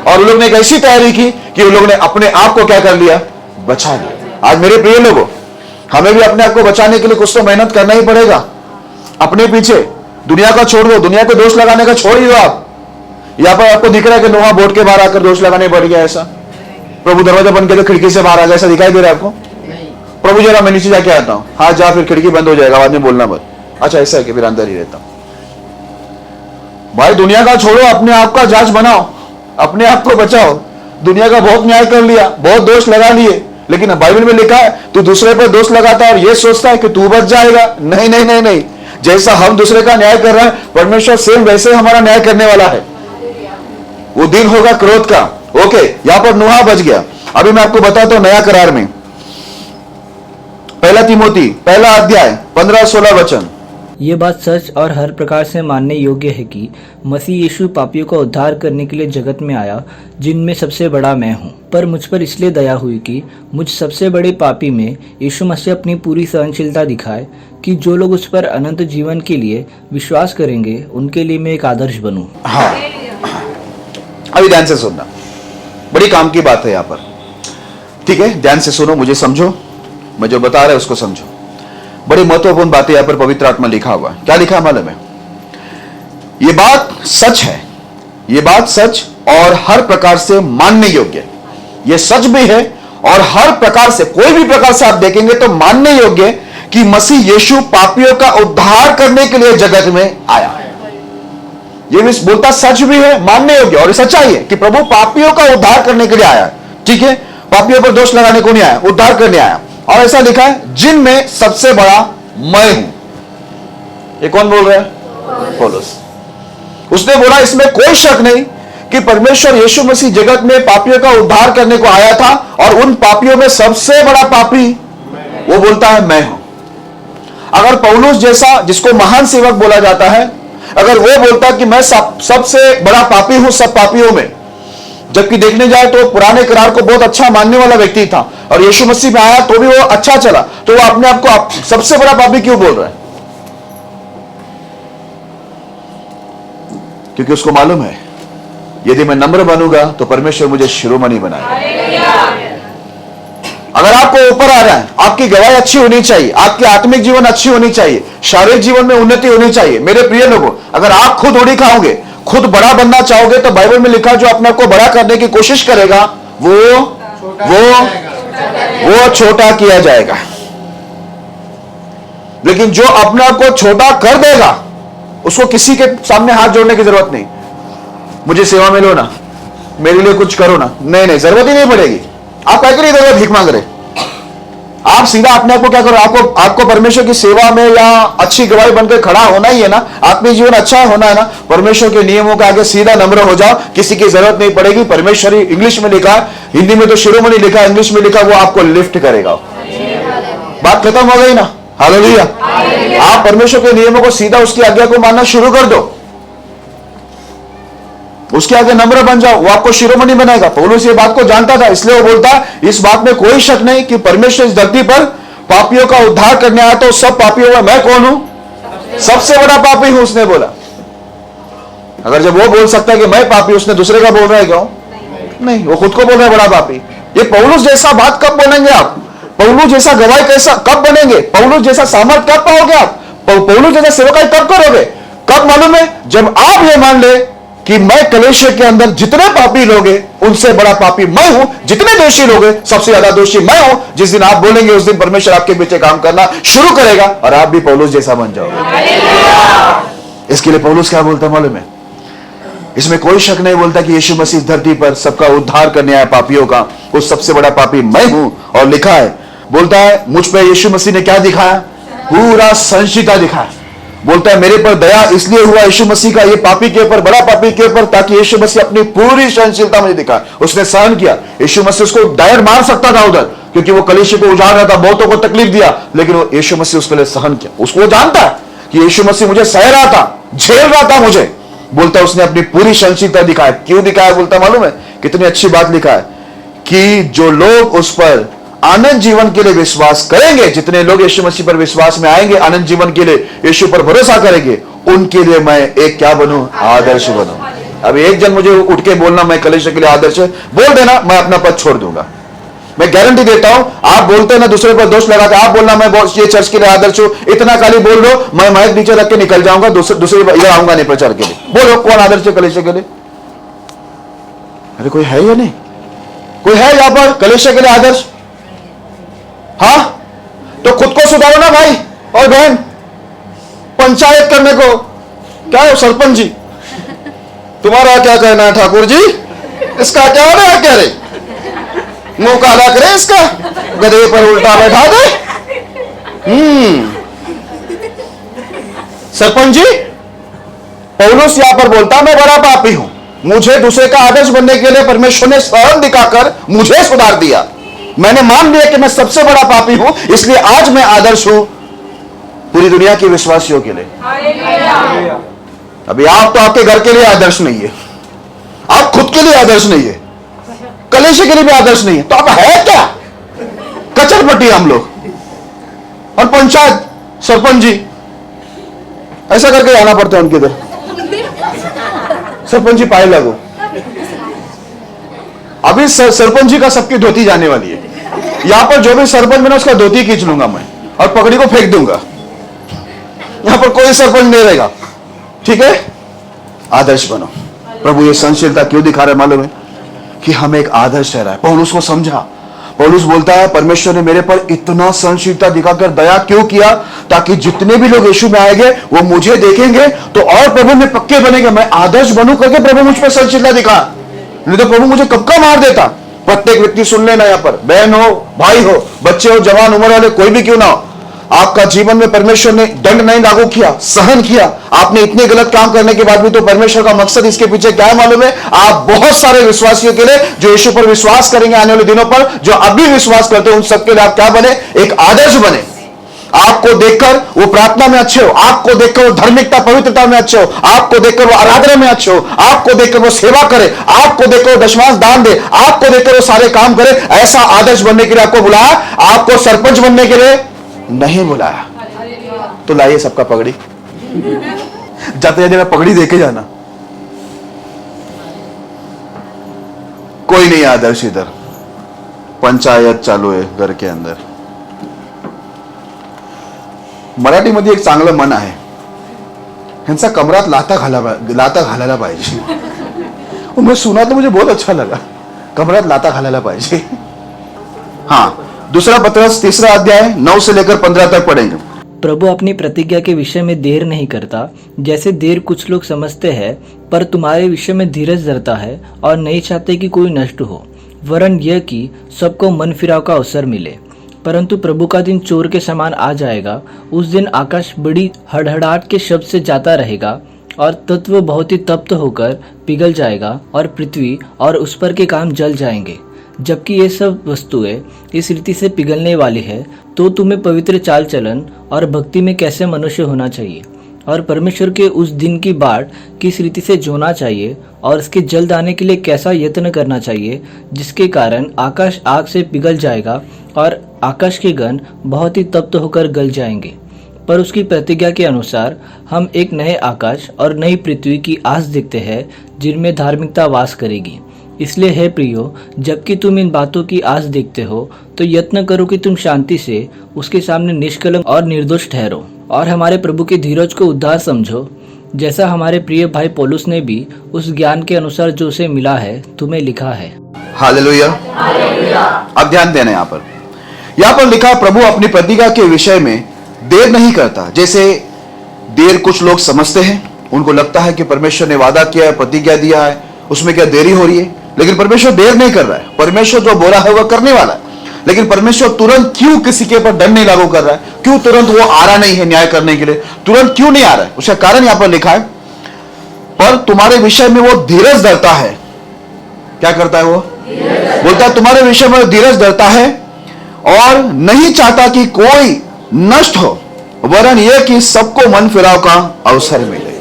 और उन लोग ने एक ऐसी तैयारी की कि उन लोग ने अपने आप को क्या कर लिया, बचा लिया। आज मेरे प्रिय लोगों, हमें भी अपने आप को बचाने के लिए कुछ तो मेहनत करना ही पड़ेगा। अपने पीछे दुनिया का छोड़ दो, दुनिया को दोष लगाने का छोड़ ही दो। आप यहां पर आपको दिख रहा है कि नोहा बोट के बाहर आकर दोष लगाने पड़ गया, ऐसा प्रभु दरवाजा बंद करके खिड़की से बाहर आ गया, ऐसा दिखाई दे रहा है आपको? प्रभु जरा मैं नीचे जाके आता हूं। हाँ जा, फिर खिड़की बंद हो जाएगा, बाद में बोलना मत। अच्छा ऐसा है कि फिर अंदर ही रहता हूं। भाई दुनिया का छोड़ो, अपने आप का जांच बनाओ, अपने आप को बचाओ। दुनिया का बहुत न्याय कर लिया, बहुत दोष लगा लिए, लेकिन बाइबल में लिखा है तू दूसरे पर दोष लगाता है और ये सोचता है कि तू बच जाएगा। नहीं नहीं नहीं नहीं, जैसा हम दूसरे का न्याय कर रहे हैं, परमेश्वर सेम वैसे हमारा न्याय करने वाला है। वो दिन होगा क्रोध का। ओके, यहां पर नूहा बच गया। अभी मैं आपको बताता हूं नया करार में, पहला तिमोथी पहला अध्याय 15-16 वचन। ये बात सच और हर प्रकार से मानने योग्य है कि मसीह यीशु पापियों का उद्धार करने के लिए जगत में आया, जिनमें सबसे बड़ा मैं हूँ। पर मुझ पर इसलिए दया हुई कि मुझ सबसे बड़े पापी में यीशु मसीह अपनी पूरी सहनशीलता दिखाए, कि जो लोग उस पर अनंत जीवन के लिए विश्वास करेंगे उनके लिए मैं एक आदर्श बनूं। हाँ, अभी ध्यान से सुनना, बड़ी काम की बात है यहां पर। ठीक है, ध्यान से सुनो, मुझे समझो, मैं जो बता रहा है उसको समझो। बड़ी महत्वपूर्ण बातें यहां पर पवित्र आत्मा लिखा हुआ है। क्या लिखा है मालूम है? ये बात सच है, ये बात सच और हर प्रकार से मानने योग्य है। ये सच भी है और हर प्रकार से, कोई भी प्रकार से आप देखेंगे तो मानने योग्य कि मसीह यीशु पापियों का उद्धार करने के लिए जगत में आया। ये भी बोलता सच भी है, मानने योग्य, और सच्चाई है कि प्रभु पापियों का उद्धार करने के लिए आया। ठीक है, पापियों पर दोष लगाने को नहीं आया, उद्धार करने आया। और ऐसा लिखा है जिनमें सबसे बड़ा मैं हूं। ये कौन बोल रहा है? पौलुस। उसने बोला इसमें कोई शक नहीं कि परमेश्वर यीशु मसीह जगत में पापियों का उद्धार करने को आया था, और उन पापियों में सबसे बड़ा पापी वो बोलता है मैं हूं। अगर पौलुस जैसा, जिसको महान सेवक बोला जाता है, अगर वो बोलता कि मैं सबसे बड़ा पापी हूं सब पापियों में, जबकि देखने जाए तो पुराने करार को बहुत अच्छा मानने वाला व्यक्ति था और यीशु मसीह में आया तो भी वो अच्छा चला, तो वो अपने आप को सबसे बड़ा पापी क्यों बोल रहा है? क्योंकि उसको मालूम है यदि मैं नम्र बनूंगा तो परमेश्वर मुझे शिरोमणि बनाएगा। अगर आपको ऊपर आ रहा है, आपकी गवाही अच्छी होनी चाहिए, आपकी आत्मिक जीवन अच्छी होनी चाहिए, शारीरिक जीवन में उन्नति होनी चाहिए। मेरे प्रिय लोगों, अगर आप खुद उड़ी खाओगे, खुद बड़ा बनना चाहोगे, तो बाइबल में लिखा जो अपने आप को बड़ा करने की कोशिश करेगा वो छोटा किया जाएगा। लेकिन जो अपने आप को छोटा कर देगा, उसको किसी के सामने हाथ जोड़ने की जरूरत नहीं। मुझे सेवा में लो ना, मेरे लिए कुछ करो ना, नहीं नहीं, जरूरत ही नहीं पड़ेगी। आप क्या करिए, इधर भीख मांग रहे, आप सीधा अपने आप को क्या करो, आपको परमेश्वर की सेवा में या अच्छी गवाही बनकर खड़ा होना ही है ना, आत्मिक जीवन अच्छा होना है ना, परमेश्वर के नियमों के आगे सीधा नम्र हो जाओ, किसी की जरूरत नहीं पड़ेगी। परमेश्वर इंग्लिश में लिखा है, हिंदी में तो शिरोमणि लिखा है, इंग्लिश में लिखा, वो आपको लिफ्ट करेगा। बात खत्म हो गई ना? हालेलुया। आप परमेश्वर के नियमों को सीधा उसकी आज्ञा को मानना शुरू कर दो, उसके आगे नम्र बन जाओ, वो आपको शिरोमणि बनाएगा। पौलुस ये बात को जानता था, इसलिए वो बोलता इस बात में कोई शक नहीं कि परमेश्वर इस धरती पर पापियों का उद्धार करने आया, तो सब पापियों में मैं कौन हूं? सबसे बड़ा पापी हूं, उसने बोला। अगर जब वो बोल सकता है कि मैं पापी, उसने दूसरे का बोल रहा है क्यों? नहीं, वो खुद को बोल रहा है बड़ा पापी। ये पौलुस जैसा बात कब बोलेंगे आप? पौलुस जैसा गवाही कैसा कब बनेंगे? पौलुस जैसा सामर्थ कब पाओगे आप? पौलुस जैसा सेवकाई कब करोगे? कब मालूम है? जब आप ये मान ले कि मैं कलीसिया के अंदर जितने पापी लोग हैं उनसे बड़ा पापी मैं हूं, जितने दोषी लोग हैं सबसे ज्यादा दोषी मैं हूं। जिस दिन आप बोलेंगे उस दिन परमेश्वर आपके पीछे काम करना शुरू करेगा और आप भी पौलुस जैसा बन जाओगे। इसके लिए पौलुस क्या बोलता मालूम है? इसमें कोई शक नहीं बोलता कि यीशु मसीह इस धरती पर सबका उद्धार करने आया पापियों का, उस सबसे बड़ा पापी मैं हूं। और लिखा है, बोलता है मुझ पर यीशु मसीह ने क्या दिखाया? पूरा सहनशीलता दिखाया। बोलता है मेरे पर दया इसलिए हुआ यीशु मसीह का, ये पापी के ऊपर, बड़ा पापी के ऊपर, ताकि यीशु मसीह अपनी पूरी सहनशीलता मुझे दिखाए। उसने सहन किया। यीशु मसीह उसको डायर मार सकता था उधर, क्योंकि वो कलीसिया को उजाड़ रहा था, बहुतों को तकलीफ दिया, लेकिन वो यीशु मसीह उसके लिए सहन किया। उसको जानता है कि यीशु मसीह मुझे सह रहा था, झेल रहा था मुझे, बोलता है उसने अपनी पूरी सहनशीलता दिखाया। क्यों दिखाया बोलता मालूम है? कितनी अच्छी बात लिखा है कि जो लोग उस पर आनंद जीवन के लिए विश्वास करेंगे, जितने लोग यीशु मसीह पर विश्वास में आएंगे, आनंद जीवन के लिए यीशु पर भरोसा करेंगे, उनके लिए मैं एक क्या बनूं? आदर्श बनूं। अभी एक जन मुझे उठ के बोलना मैं कलीसिया के लिए आदर्श है, बोल देना, मैं अपना पद छोड़ दूंगा। मैं गारंटी देता हूं, आप बोलते हैं ना दूसरे पर दोष लगाते, आप बोलना मैं ये चर्च के लिए आदर्श हूं, इतना खाली बोल दो, मैं माइक नीचे रख के निकल जाऊंगा, दूसरे इधर आऊंगा नहीं प्रचार के लिए। बोलो कौन आदर्श है कलीसिया के लिए? अरे कोई है या नहीं? कोई है यहां पर कलीसिया के लिए आदर्श? हाँ, तो खुद को सुधारो ना भाई और बहन। पंचायत करने को क्या हो सरपंच जी, तुम्हारा क्या कहना है ठाकुर जी? इसका क्या हो रहा है? क्या रे मुंह काला करे इसका, गधे पर उल्टा बैठा दे। सरपंच जी, पौलुस यहां पर बोलता मैं बड़ा पापी हूं, मुझे दूसरे का आदर्श बनने के लिए परमेश्वर ने सहन दिखाकर मुझे सुधार दिया। मैंने मान लिया कि मैं सबसे बड़ा पापी हूं, इसलिए आज मैं आदर्श हूं पूरी दुनिया के विश्वासियों के लिए। अभी आप तो आपके घर के लिए आदर्श नहीं है, आप खुद के लिए आदर्श नहीं है, कलीसिया के लिए भी आदर्श नहीं है, तो अब है क्या? कचरपट्टी हम लोग। और पंचायत सरपंच जी ऐसा करके आना पड़ता है उनके इधर, सरपंच जी पाए लगो। अभी सरपंच जी का सबकी धोती जाने वाली है। यहां पर जो भी सरपंच बना उसका धोती खींच लूंगा मैं और पगड़ी को फेंक दूंगा। यहां पर कोई सरपंच नहीं रहेगा, ठीक है? आदर्श बनो। प्रभु ये सहनशीलता क्यों दिखा रहे मालूम है? कि हमें एक आदर्श ठहरा है। पौलुस को समझा। पौलुस बोलता है परमेश्वर ने मेरे पर इतना सहनशीलता दिखाकर दया क्यों किया? ताकि जितने भी लोग यीशु में आएंगे वो मुझे देखेंगे तो और प्रभु में पक्के बनेंगे। मैं आदर्श बनूं करके प्रभु मुझ पर सहनशीलता दिखा, नहीं तो प्रभु मुझे कब का मार देता। प्रत्येक व्यक्ति सुन लेना, यहां पर बहन हो, भाई हो, बच्चे हो, जवान उम्र वाले कोई भी क्यों ना हो, आपका जीवन में परमेश्वर ने दंड नहीं लागू किया, सहन किया। आपने इतने गलत काम करने के बाद भी तो परमेश्वर का मकसद इसके पीछे क्या है मालूम है? आप बहुत सारे विश्वासियों के लिए जो यीशु पर विश्वास करेंगे आने वाले दिनों पर, जो अभी विश्वास करते हैं, उन सबके लिए आप क्या बने? एक आदर्श बने। आपको देखकर वो प्रार्थना में अच्छे हो, आपको देखकर वो धार्मिकता पवित्रता में अच्छे हो, आपको देखकर वो आराधना में अच्छे हो, आपको देखकर वो सेवा करे, आपको देखकर वो दशमांश दान दे, आपको देखकर वो सारे काम करे। ऐसा आदर्श बनने के लिए आपको बुलाया, आपको सरपंच बनने के लिए नहीं बुलाया। तो लाइए सबका पगड़ी, जाते जाते मैं पगड़ी देके जाना। कोई नहीं आदर्श इधर, पंचायत चालू आहे घर के अंदर। मराठीमध्ये एक चांगलं मन आहे, ह्यांचा कमरात लाता घालायला पाहिजे। और मैं सुना तो मुझे बहुत अच्छा लगा, कमरात लाता घालायला पाहिजे। हाँ, दूसरा पत्रस 3 अध्याय 9 से लेकर 15 तक पढ़ेंगे। प्रभु अपनी प्रतिज्ञा के विषय में देर नहीं करता, जैसे देर कुछ लोग समझते हैं, पर तुम्हारे विषय में धीरज धरता है और नहीं चाहते कि कोई नष्ट हो, वरन यह कि सबको मन फिराव का अवसर मिले। परंतु प्रभु का दिन चोर के समान आ जाएगा। उस दिन आकाश बड़ी हड़हड़ाहट के शब्द से जाता रहेगा और तत्व बहुत ही तप्त होकर पिघल जाएगा और पृथ्वी और उस पर के काम जल जाएंगे। जबकि ये सब वस्तुएं इस रीति से पिघलने वाली है, तो तुम्हें पवित्र चाल चलन और भक्ति में कैसे मनुष्य होना चाहिए और परमेश्वर के उस दिन की बाट किस रीति से जोना चाहिए और इसके जल्द आने के लिए कैसा यत्न करना चाहिए, जिसके कारण आकाश आग से पिघल जाएगा और आकाश के गण बहुत ही तप्त होकर गल जाएंगे। पर उसकी प्रतिज्ञा के अनुसार हम एक नए आकाश और नई पृथ्वी की आस देखते हैं, जिनमें धार्मिकता वास करेगी। इसलिए हे प्रियो, जबकि तुम इन बातों की आस देखते हो, तो यत्न करो कि तुम शांति से उसके सामने निष्कलंक और निर्दोष ठहरो और हमारे प्रभु के धीरज को उद्धार समझो, जैसा हमारे प्रिय भाई पौलुस ने भी उस ज्ञान के अनुसार जो उसे मिला है तुम्हें लिखा है। हालेलुया। अब ध्यान देना, यहाँ पर लिखा प्रभु अपनी प्रतिज्ञा के विषय में देर नहीं करता। जैसे देर कुछ लोग समझते हैं, उनको लगता है कि परमेश्वर ने वादा किया है, प्रतिज्ञा दिया है, उसमें क्या देरी हो रही है, लेकिन परमेश्वर देर नहीं कर रहा है। परमेश्वर जो बोला है वह करने वाला है। लेकिन परमेश्वर तुरंत क्यों किसी के ऊपर दंड नहीं लागू कर रहा है? क्यों तुरंत वो आ रहा नहीं है न्याय करने के लिए? तुरंत क्यों नहीं आ रहा है? उसका कारण यहां पर लिखा है, पर तुम्हारे विषय में वो धीरज धरता है। क्या करता है वो? बोलता है तुम्हारे विषय में धीरज धरता है और नहीं चाहता कि कोई नष्ट हो, वरन यह कि सबको मन फिराव का अवसर मिले।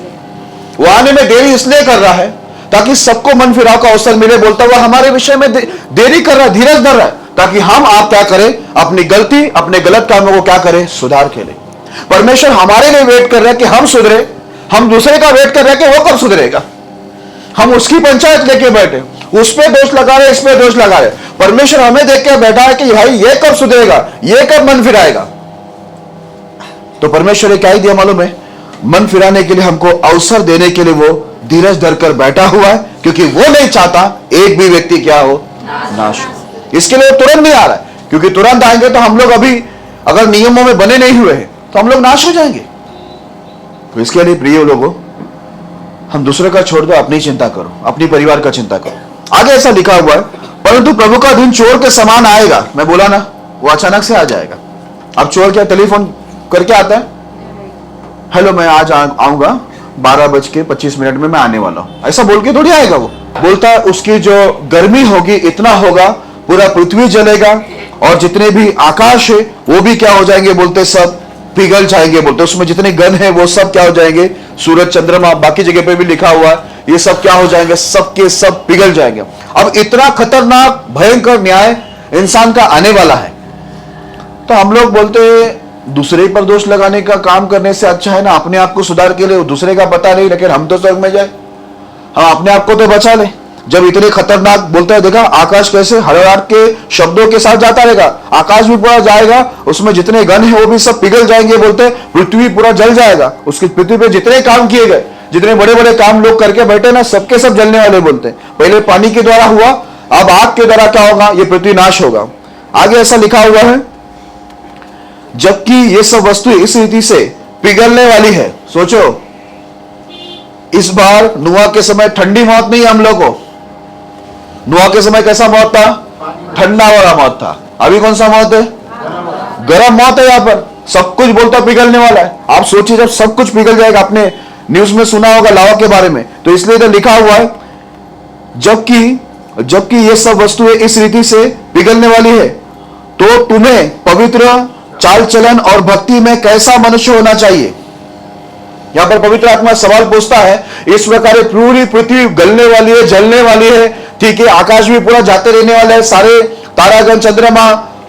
वो आने में देरी इसलिए कर रहा है ताकि सबको मन फिराव का अवसर मिले। बोलता हुआ हमारे विषय में देरी कर रहा है, धीरज धर रहा है, ताकि हम आप क्या करें, अपनी गलती, अपने गलत कामों को क्या करें, सुधार के लिए। परमेश्वर हमारे लिए वेट कर रहा है कि हम सुधरे, हम दूसरे का वेट कर रहे हैं कि वो कब सुधरेगा। हम उसकी पंचायत लेके बैठे, उस पे दोष लगा रहे, इस पे दोष लगा रहे। परमेश्वर हमें देख के बैठा है कि भाई ये कब सुधरेगा, ये कब मन फिराएगा। तो परमेश्वर ने क्या ही दिया मालूम है, मन फिराने के लिए, हमको अवसर देने के लिए वो धीरज धर कर बैठा हुआ है, क्योंकि वो नहीं चाहता एक भी व्यक्ति क्या हो, नाश हो। इसके लिए वो तुरंत नहीं आ रहा है, क्योंकि तुरंत आएंगे तो हम लोग अभी अगर नियमों में बने नहीं हुए हैं तो हम लोग नाश हो जाएंगे। तो इसके लिए प्रिय लोगों, हम दूसरे का छोड़ दो, अपनी चिंता करो, अपनी परिवार का चिंता करो। आगे ऐसा लिखा हुआ है, परंतु प्रभु का दिन चोर के समान आएगा। मैं बोला ना, वो अचानक से आ जाएगा। अब चोर क्या टेलीफोन करके आता है, हेलो मैं आज आऊंगा 12:25 में मैं आने वाला हूं, ऐसा बोल के थोड़ी आएगा। वो बोलता है उसकी जो गर्मी होगी इतना होगा, पूरा पृथ्वी जलेगा और जितने भी आकाश है वो भी क्या हो जाएंगे, बोलते सब पिघल जाएंगे। बोलते उसमें जितने गण है वो सब क्या हो जाएंगे, सूरज चंद्रमा बाकी जगह पे भी लिखा हुआ है, ये सब क्या हो जाएंगे, सब के सब पिघल जाएंगे। अब इतना खतरनाक भयंकर न्याय इंसान का आने वाला है। तो हम लोग बोलते दूसरे पर दोष लगाने का काम करने से अच्छा है ना अपने आप को सुधार के लिए, दूसरे का पता नहीं, लेकिन हम तो स्वर्ग में जाए, हम अपने आप को तो बचा ले। जब इतने खतरनाक बोलता है, देखा आकाश कैसे हड़बड़ाहट के शब्दों के साथ जाता रहेगा, आकाश भी पूरा जाएगा, उसमें जितने गण है वो भी सब पिघल जाएंगे। बोलते पृथ्वी पूरा जल जाएगा, उसकी पृथ्वी पे जितने काम किए गए, जितने बड़े बड़े काम लोग करके बैठे ना, सबके सब जलने वाले। बोलते पहले पानी के द्वारा हुआ, अब आग के द्वारा क्या होगा, ये पृथ्वी नाश होगा। आगे ऐसा लिखा हुआ है, जबकि ये सब वस्तु इस रीति से पिघलने वाली है। सोचो इस बार नूह के समय ठंडी मौत नहीं हम लोग को। नूह के समय कैसा मौत था, ठंडा वाला मौत था। अभी कौन सा मौत है, गर्म मौत है। यहां पर सब कुछ बोलता पिघलने वाला है। आप सोचिए जब सब कुछ पिघल जाएगा, आपने न्यूज में सुना होगा लावा के बारे में, तो इसलिए तो लिखा हुआ है जबकि ये सब वस्तुएं इस रीति से पिघलने वाली है, तो तुम्हें पवित्र चाल चलन और भक्ति में कैसा मनुष्य होना चाहिए। यहां पर पवित्र आत्मा सवाल पूछता है, इस प्रकार पूरी पृथ्वी गलने वाली है, जलने वाली है, ठीक है, आकाश भी पूरा जाते रहने वाला है, सारे तारागण चंद्रमा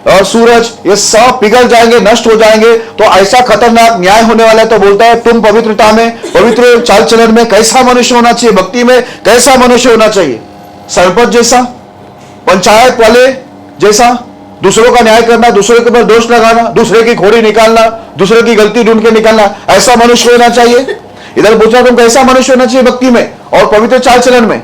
और सूरज ये सब पिघल जाएंगे, नष्ट हो जाएंगे, तो ऐसा खतरनाक न्याय होने वाला है। तो बोलता है तुम पवित्रता में, पवित्र चाल चलन में कैसा मनुष्य होना चाहिए, भक्ति में कैसा मनुष्य होना चाहिए। सरपंच जैसा, पंचायत वाले जैसा, दूसरों का न्याय करना, दूसरे के ऊपर दोष लगाना, दूसरे की खोड़ी निकालना, दूसरे की गलती ढूंढ के निकालना, ऐसा मनुष्य होना चाहिए। इधर पूछा तुम कैसा मनुष्य होना चाहिए भक्ति में और पवित्र चाल चलन में,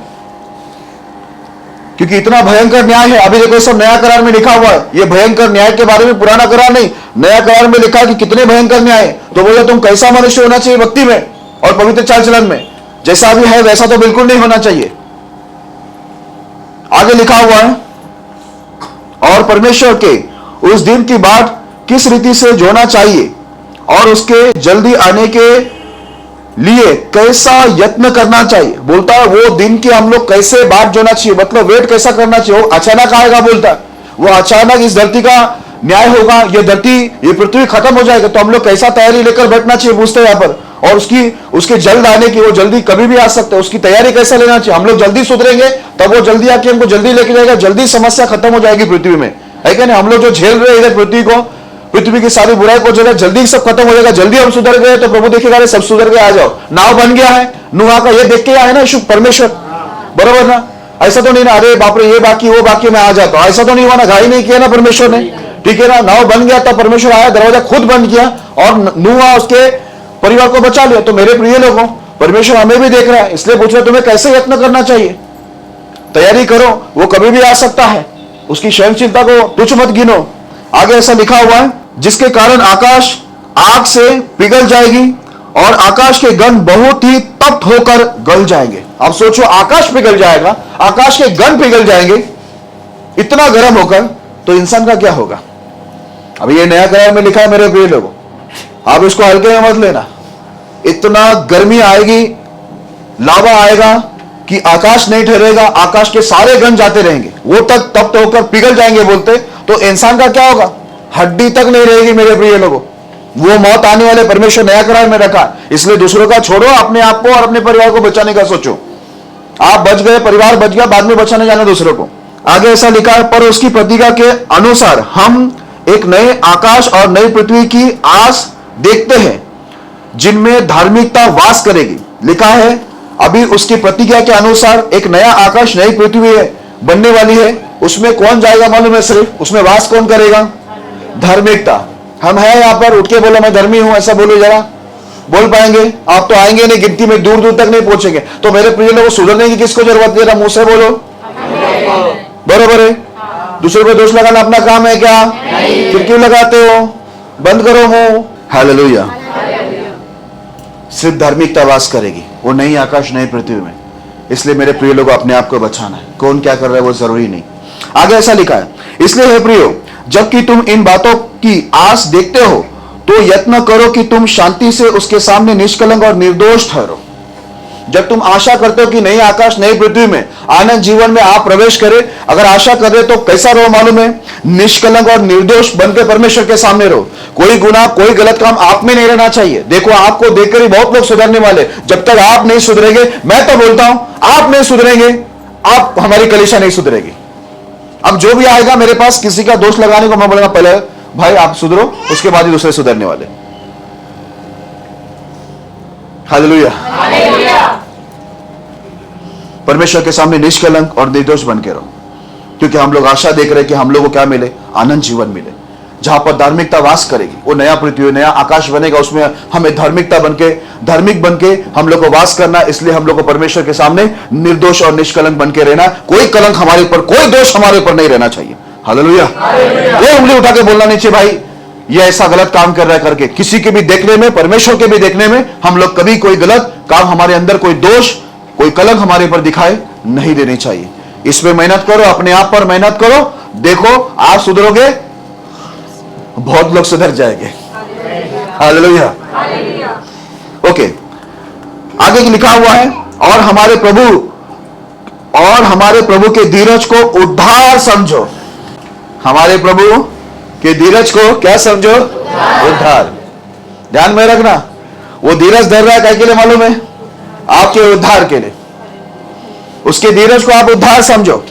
क्योंकि इतना भयंकर न्याय है। अभी देखो सब नया करार में लिखा हुआ है, ये भयंकर न्याय के बारे में पुराना करार नहीं, नया करार में लिखा कि कितने भयंकर न्याय है। तो बोले तुम कैसा मनुष्य होना चाहिए भक्ति में और पवित्र चाल चलन में, जैसा भी है वैसा तो बिल्कुल नहीं होना चाहिए। आगे लिखा हुआ है, और परमेश्वर के उस दिन की बात किस रीति से जोना चाहिए और उसके जल्दी आने के लिए कैसा यत्न करना चाहिए। बोलता है वो दिन की हम लोग कैसे बात जोना चाहिए, मतलब वेट कैसा करना चाहिए। वो अचानक आएगा, बोलता है वो अचानक इस धरती का न्याय होगा, ये धरती ये पृथ्वी खत्म हो जाएगा, तो हम लोग कैसा तैयारी लेकर बैठना चाहिए पूछते हैं यहाँ पर। और उसके जल्द आने की, वो जल्दी कभी भी आ सकता है, उसकी तैयारी कैसा लेना चाहिए। हम लोग जल्दी सुधरेंगे तब वो जल्दी आके हमको जल्दी लेके जाएगा, जल्दी समस्या खत्म हो जाएगी पृथ्वी में, है क्या नहीं। हम लोग जो झेल रहे हैं इधर पृथ्वी की सारी बुराई को जो है जल्दी सब खत्म हो जाएगा, जल्दी हम सुधर गए तो प्रभु देखेगा सब सुधर गए, आ जाओ, नाव बन गया है नूह का, ये देख के आए ना शुभ परमेश्वर, बराबर ना। ऐसा तो नहीं ना अरे बाप रे ये बाकी वो बाकी मैं आ जाता हूं, ऐसा तो नहीं हुआ ना, घाई नहीं किया ना परमेश्वर ने, ठीक है ना। नाव बन गया तब परमेश्वर आया, दरवाजा खुद बंद किया और नूह उसके परिवार को बचा लिया। तो मेरे प्रिय लोगों, परमेश्वर हमें भी देख रहा है, इसलिए पूछ रहा तुम्हें कैसे यत्न करना चाहिए। तैयारी करो, वो कभी भी आ सकता है, उसकी सहनशीलता को तुच्छ मत गिनो। आगे ऐसा लिखा हुआ है, जिसके कारण आकाश आग से पिघल जाएगी और आकाश के गण बहुत ही तप्त होकर गल जाएंगे। अब सोचो आकाश पिघल जाएगा, आकाश के गण पिघल जाएंगे इतना गर्म होकर, तो इंसान का क्या होगा। अब ये नया करार में लिखा है मेरे प्रिय लोगों, आप इसको हल्के में मत लेना। इतना गर्मी आएगी, लावा आएगा कि आकाश नहीं ठहरेगा, आकाश के सारे गण जाते रहेंगे, वो तक तप्त होकर पिघल जाएंगे बोलते। तो इंसान का क्या होगा, हड्डी तक नहीं रहेगी मेरे प्रिय लोगों। वो मौत आने वाले परमेश्वर नया करार में रखा, इसलिए दूसरों का छोड़ो, अपने आप को और अपने परिवार को बचाने का सोचो। आप बच गए, परिवार बच गया, बाद में बचाने जाना दूसरों को। आगे ऐसा लिखा है, पर उसकी प्रतिज्ञा के अनुसार हम एक नए आकाश और नई पृथ्वी की आस देखते हैं जिनमें धार्मिकता वास करेगी। लिखा है अभी उसकी प्रतिज्ञा के अनुसार एक नया आकाश नई पृथ्वी है बनने वाली है। उसमें कौन जाएगा मालूम है? सिर्फ उसमें वास कौन करेगा? धार्मिकता। हम हैं यहां पर, उठ के बोलो मैं धर्मी हूं, ऐसा बोलो जरा, बोल पाएंगे? आप तो आएंगे नहीं, गिनती में दूर दूर तक नहीं पहुंचेंगे। तो मेरे प्रिय लोगों, सुधरने की किसको जरूरत है? मुंह से बोलो, बरोबर है। दूसरे को दोष लगाना अपना काम है क्या? फिर क्यों लगाते हो? बंद करो मुंह। हालेलुया। सिर्फ धार्मिकता वास करेगी वो नई आकाश नई पृथ्वी में। इसलिए मेरे प्रिय लोगों, अपने आप को बचाना है। कौन क्या कर रहा है वो जरूरी नहीं। आगे ऐसा लिखा है, इसलिए हे प्रियो, जबकि तुम इन बातों की आस देखते हो तो यत्न करो कि तुम शांति से उसके सामने निष्कलंक और निर्दोष ठहरो। जब तुम आशा करते हो कि नई आकाश नई पृथ्वी में आनंद जीवन में आप प्रवेश करें, अगर आशा कर रहे तो कैसा रहो मालूम है? निष्कलंक और निर्दोष बनकर परमेश्वर के सामने रहो। कोई गुनाह कोई गलत काम आप में नहीं रहना चाहिए। देखो, आपको देखकर ही बहुत लोग सुधरने वाले। जब तक आप नहीं सुधरेंगे, मैं तो बोलता हूं आप नहीं सुधरेंगे, आप हमारी कलीसिया नहीं सुधरेगी। अब जो भी आएगा मेरे पास किसी का दोष लगाने को, मैं बोलूंगा पहले भाई आप सुधरो, उसके बाद ही दूसरे सुधरने वाले। हालेलुया। परमेश्वर के सामने निष्कलंक और निर्दोष बन के रहो, क्योंकि हम लोग आशा देख रहे हैं कि हम लोगों को क्या मिले? आनंद जीवन मिले, जहां पर धार्मिकता वास करेगी। वो नया पृथ्वी नया आकाश बनेगा, उसमें हमें धार्मिकता बनके धार्मिक बनके हम लोग को वास करना। इसलिए हम लोग को परमेश्वर के सामने निर्दोष और निष्कलंक बनके रहना। कोई कलंक हमारे ऊपर, कोई दोष हमारे ऊपर नहीं रहना चाहिए। हालेलुया। ये उंगली उठा के बोलना नहीं चाहिए भाई ये ऐसा गलत काम कर रहा है करके। किसी के भी देखने में, परमेश्वर के भी देखने में हम लोग कभी कोई गलत काम, हमारे अंदर कोई दोष कोई कलंक हमारे ऊपर दिखाई नहीं देनी चाहिए। इसमें मेहनत करो, अपने आप पर मेहनत करो। देखो आप सुधरोगे, बहुत लोग सुधर जाएंगे। हालेलुया। ओके, आगे लिखा हुआ है, और हमारे प्रभु के धीरज को उद्धार समझो। हमारे प्रभु के धीरज को क्या समझो? उद्धार। ध्यान में रखना, वो धीरज धर रहा है क्या के लिए मालूम है? आपके उद्धार के लिए। उसके धीरज को आप उद्धार समझो।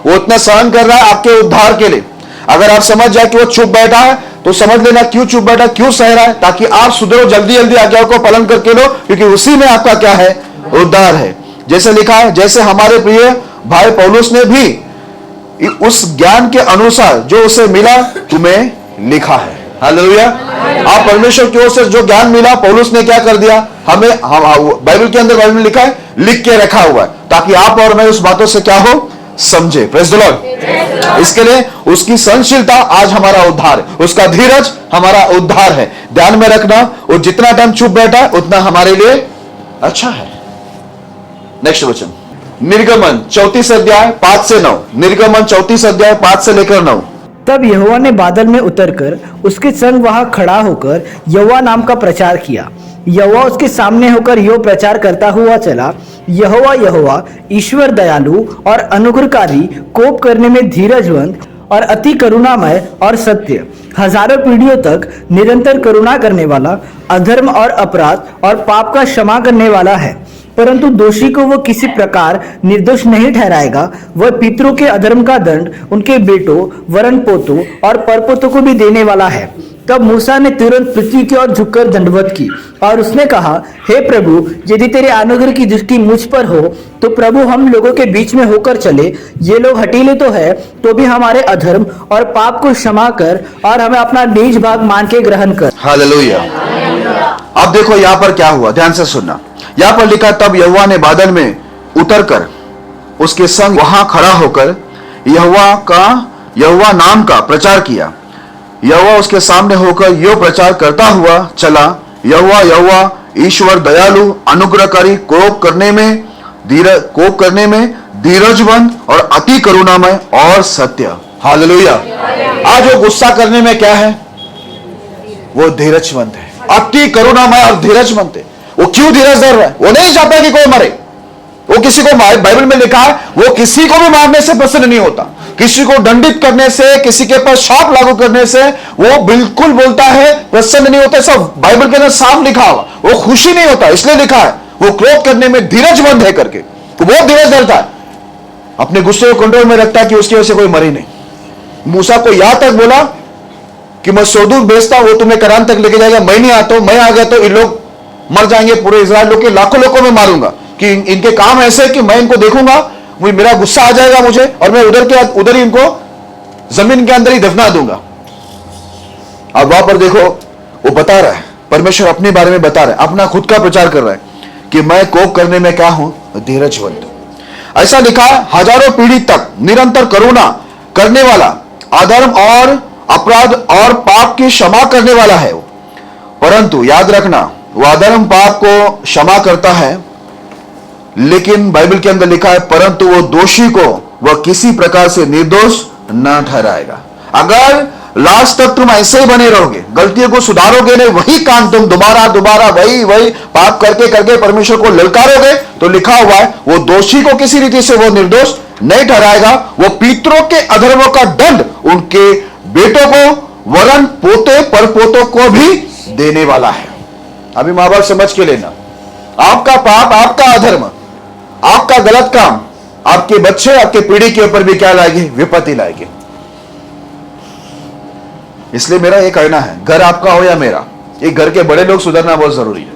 वो उतना सहन कर रहा है आपके उद्धार के लिए। अगर आप समझ जाए कि वो चुप बैठा है तो समझ लेना क्यों चुप बैठा, क्यों सह रहा है, ताकि आप सुधरो, जल्दी जल्दी आज्ञाओं को पालन करके लो, क्योंकि उसी में आपका क्या है? उद्धार है। जैसे लिखा है, जैसे हमारे प्रिय भाई पौलुस ने भी उस ज्ञान के अनुसार जो उसे मिला तुम्हें लिखा है। हालेलुया। आप परमेश्वर की ओर से जो ज्ञान मिला पौलुस ने क्या कर दिया? हमें बाइबल के अंदर, बाइबल में लिखा है, लिख के रखा हुआ है, ताकि आप और मैं उस बातों से क्या हो? समझे। Praise the Lord. इसके लिए उसकी सहनशीलता आज हमारा उद्धार है, उसका धीरज हमारा उद्धार है। ध्यान में रखना, वो जितना टाइम चुप बैठा है उतना हमारे लिए अच्छा है। नेक्स्ट वचन, निर्गमन 34 अध्याय 5 से 9। निर्गमन 34 अध्याय 5 से लेकर 9। तब यहोवा ने बादल में उतरकर उसके संग वहां खड़ा होकर यहोवा नाम का प्रचार किया। यहोवा उसके सामने होकर यो प्रचार करता हुआ चला, यहोवा यहोवा ईश्वर दयालु और अनुग्रहकारी, कोप करने में धीरजवंत और अति करुणामय और सत्य, हजारों पीढ़ियों तक निरंतर करुणा करने वाला, अधर्म और अपराध और पाप का क्षमा करने वाला है। परंतु दोषी को वो किसी प्रकार निर्दोष नहीं ठहराएगा। वह पितरों के अधर्म का दंड उनके बेटों, वरन पोतों और परपोतों को भी देने वाला है। तब मूसा ने तुरंत पृथ्वी की ओर झुककर दंडवत की और उसने कहा, हे प्रभु, यदि तेरे अनुग्रह की दृष्टि मुझ पर हो तो प्रभु हम लोगों के बीच में होकर चले। ये लोग हठीले तो है तो भी हमारे अधर्म और पाप को क्षमा कर और हमें अपना निज भाग मान के ग्रहण कर। हालेलुया। अब देखो यहाँ पर क्या हुआ, ध्यान से सुनना। यहाँ पर लिखा, तब यहोवा ने बादल में उतरकर उसके संग वहां खड़ा होकर यहोवा नाम का प्रचार किया। यहोवा उसके सामने होकर यो प्रचार करता हुआ चला, यहोवा यहोवा ईश्वर दयालु अनुग्रहकारी, कोप करने में धीरजवंत और अति करुणामय और सत्य। हालेलुया। आज वो गुस्सा करने में क्या है? वो धीरजवंत है, अति करुणामय और धीरजवंत है। वो क्यों धीरज धर रहा है? वो नहीं चाहता कि कोई मरे। वो किसी को, बाइबल में लिखा है, वो किसी को भी मारने से प्रसन्न नहीं होता, किसी को दंडित करने से, किसी के ऊपर शाप लागू करने से वो बिल्कुल बोलता है प्रसन्न नहीं होता। सब बाइबल के अंदर साफ लिखा हुआ, वो खुशी नहीं होता, इसलिए लिखा है वो क्रोध करने में धीरजमंद है करके, वो बहुत धीरज धरता है, अपने गुस्से को कंट्रोल में रखता है कि उसकी वजह से कोई मरे नहीं। मूसा को यहां तक बोला कि मैं सोदूर भेजता, वो तुम्हें करान तक लेके जाएगा, मैं नहीं आता हूं, मैं आ गया तो इन लोग मर जाएंगे, पूरे इजराइल लोग के लाखों लोगों में मारूंगा, कि इनके काम ऐसे कि मैं इनको देखूंगा, मेरा गुस्सा आ जाएगा मुझे, और मैं उधर ही इनको जमीन के अंदर ही दफना दूंगा। अब वहां पर देखो वो बता रहा है, परमेश्वर अपने बारे में बता रहा है, अपना खुद का प्रचार कर रहा है कि मैं कोप करने में क्या हूं, धीरजवंत। ऐसा लिखा है, हजारों पीढ़ी तक निरंतर करुणा करने वाला, अधर्म और अपराध और पाप की क्षमा करने वाला है वो। परंतु याद रखना, वो अधर्म पाप को क्षमा करता है, लेकिन बाइबल के अंदर लिखा है परंतु वो दोषी को वह किसी प्रकार से निर्दोष न ठहराएगा। अगर लास्ट तक तुम ऐसे ही बने रहोगे, गलतियों को सुधारोगे नहीं, वही काम तुम दोबारा वही पाप करके करके परमेश्वर को ललकारोगे, तो लिखा हुआ है वो दोषी को किसी रीति से वो निर्दोष नहीं ठहराएगा। वो पितरों के अधर्मों का दंड उनके बेटों को वरन पोते परपोतों को भी देने वाला है। अभी मां बाप समझ के लेना, आपका पाप, आपका अधर्म, आपका गलत काम आपके बच्चे, आपके पीढ़ी के ऊपर भी क्या लाएगी, विपत्ति लाएगी। इसलिए मेरा ये कहना है, घर आपका हो या मेरा, ये घर के बड़े लोग सुधरना बहुत जरूरी है।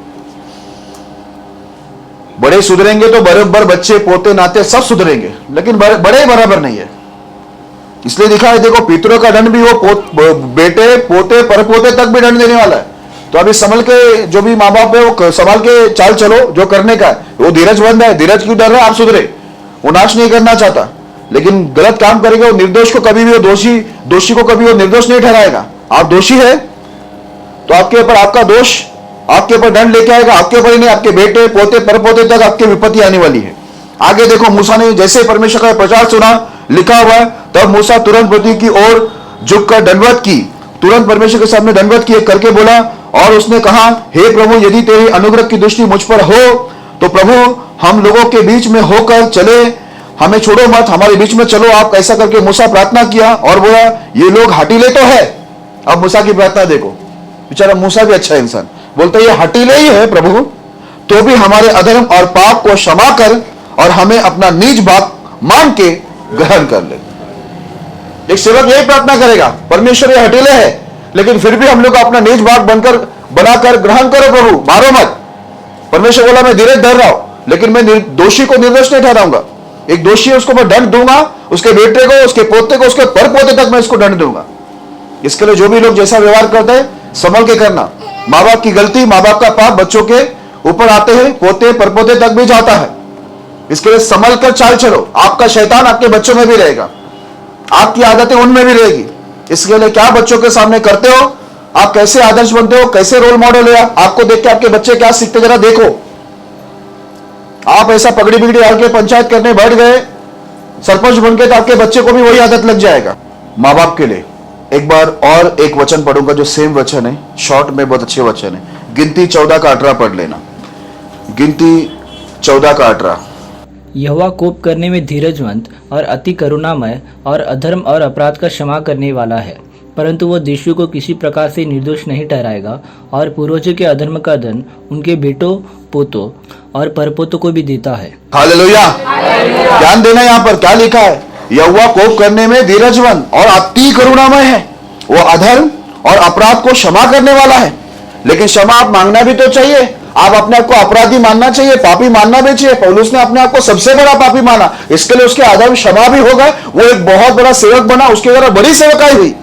बड़े सुधरेंगे तो बराबर बच्चे, पोते, नाते सब सुधरेंगे, लेकिन बड़े बराबर नहीं है। इसलिए दिखा है, देखो पितरों का दंड भी वो बेटे, पोते, परपोते तक भी दंड देने वाला है। तो अभी संभल के, जो भी माँ बाप है वो संभाल के चाल चलो, जो करने का है। वो धीरजमंद है, धीरज क्यों डर रहा है, आप सुधरे, वो नाश नहीं करना चाहता, लेकिन गलत काम करेगा वो निर्दोष को कभी भी, वो दोषी को कभी वो निर्दोष नहीं ठहराएगा। आप दोषी है तो आपके ऊपर आपका दोष, आपके ऊपर दंड लेके आएगा, आपके ऊपर ही नहीं, आपके बेटे, पोते, परपोते तक आपकी विपत्ति आने वाली है। आगे देखो, मूसा ने जैसे परमेश्वर का प्रचार सुना, लिखा हुआ है, तब मूसा तुरंत पृथ्वी की ओर झुककर दंडवत की, तुरंत परमेश्वर के सामने दंडवत किए करके बोला, और उसने कहा, हे प्रभु, यदि तेरी अनुग्रह की दृष्टि मुझ पर हो तो प्रभु हम लोगों के बीच में होकर चले, हमें छोड़ो मत, हमारे बीच में चलो आप। ऐसा करके मूसा प्रार्थना किया और बोला, ये लोग हठीले तो है। अब मूसा की प्रार्थना देखो, बेचारा मूसा भी अच्छा इंसान, बोलता ये हठीले ही है प्रभु, तो भी हमारे अधर्म और पाप को क्षमा कर और हमें अपना निज भाग मान के ग्रहण कर ले। एक सेवक यही प्रार्थना करेगा, परमेश्वर ये हठीले है, लेकिन फिर भी हम लोग अपना निज भाग बनाकर ग्रहण करो प्रभु, मारो मत। परमेश्वर बोला मैं धीरज धर रहा हूं, लेकिन मैं दोषी को निर्दोष नहीं ठहराऊंगा। एक दोषी है उसको मैं दंड दूंगा, उसके बेटे को, उसके पोते को, उसके परपोते तक मैं इसको दंड दूंगा। इसके लिए जो भी लोग जैसा व्यवहार करते हैं संभल के करना। माँ बाप की गलती, माँ बाप का पाप बच्चों के ऊपर आते हैं, पोते परपोते तक भी जाता है। इसके लिए संभल कर चाल चलो। आपका शैतान आपके बच्चों में भी रहेगा, आपकी आदतें उनमें भी रहेगी। इसके लिए क्या बच्चों के सामने करते हो, आप कैसे आदर्श बनते हो, कैसे रोल मॉडल है, आपको देख के आपके बच्चे क्या सीखते, जरा देखो। आप ऐसा पगड़ी बिगड़ी डाल के पंचायत करने बैठ गए, सरपंच बन के, तो आपके बच्चे को भी वही आदत लग जाएगा। माँ बाप के लिए एक बार और एक वचन पढ़ूंगा जो सेम वचन है, शॉर्ट में बहुत अच्छे वचन है। गिनती 14:18 पढ़ लेना। गिनती 14:18। यहोवा कोप करने में धीरजवंत और अति करुणामय और अधर्म और अपराध का क्षमा करने वाला है, परंतु वो दोषियों को किसी प्रकार से निर्दोष नहीं ठहराएगा, और पूर्वजों के अधर्म का दंड उनके बेटों, पोतों और परपोतों को भी देता है। हालेलुया। ध्यान देना, यहाँ पर क्या लिखा है, यहोवा कोप करने में धीरजवंत और अति करुणामय है, वो अधर्म और अपराध को क्षमा करने वाला है। लेकिन क्षमा आप मांगना भी तो चाहिए, आप अपने आप को अपराधी मानना चाहिए, पापी मानना भी चाहिए। पौलुस ने अपने आप को सबसे बड़ा पापी माना, इसके लिए उसके अधर्म क्षमा भी हो गए, वो एक बहुत बड़ा सेवक बना, उसकी जरा बड़ी सेवकाई हुई।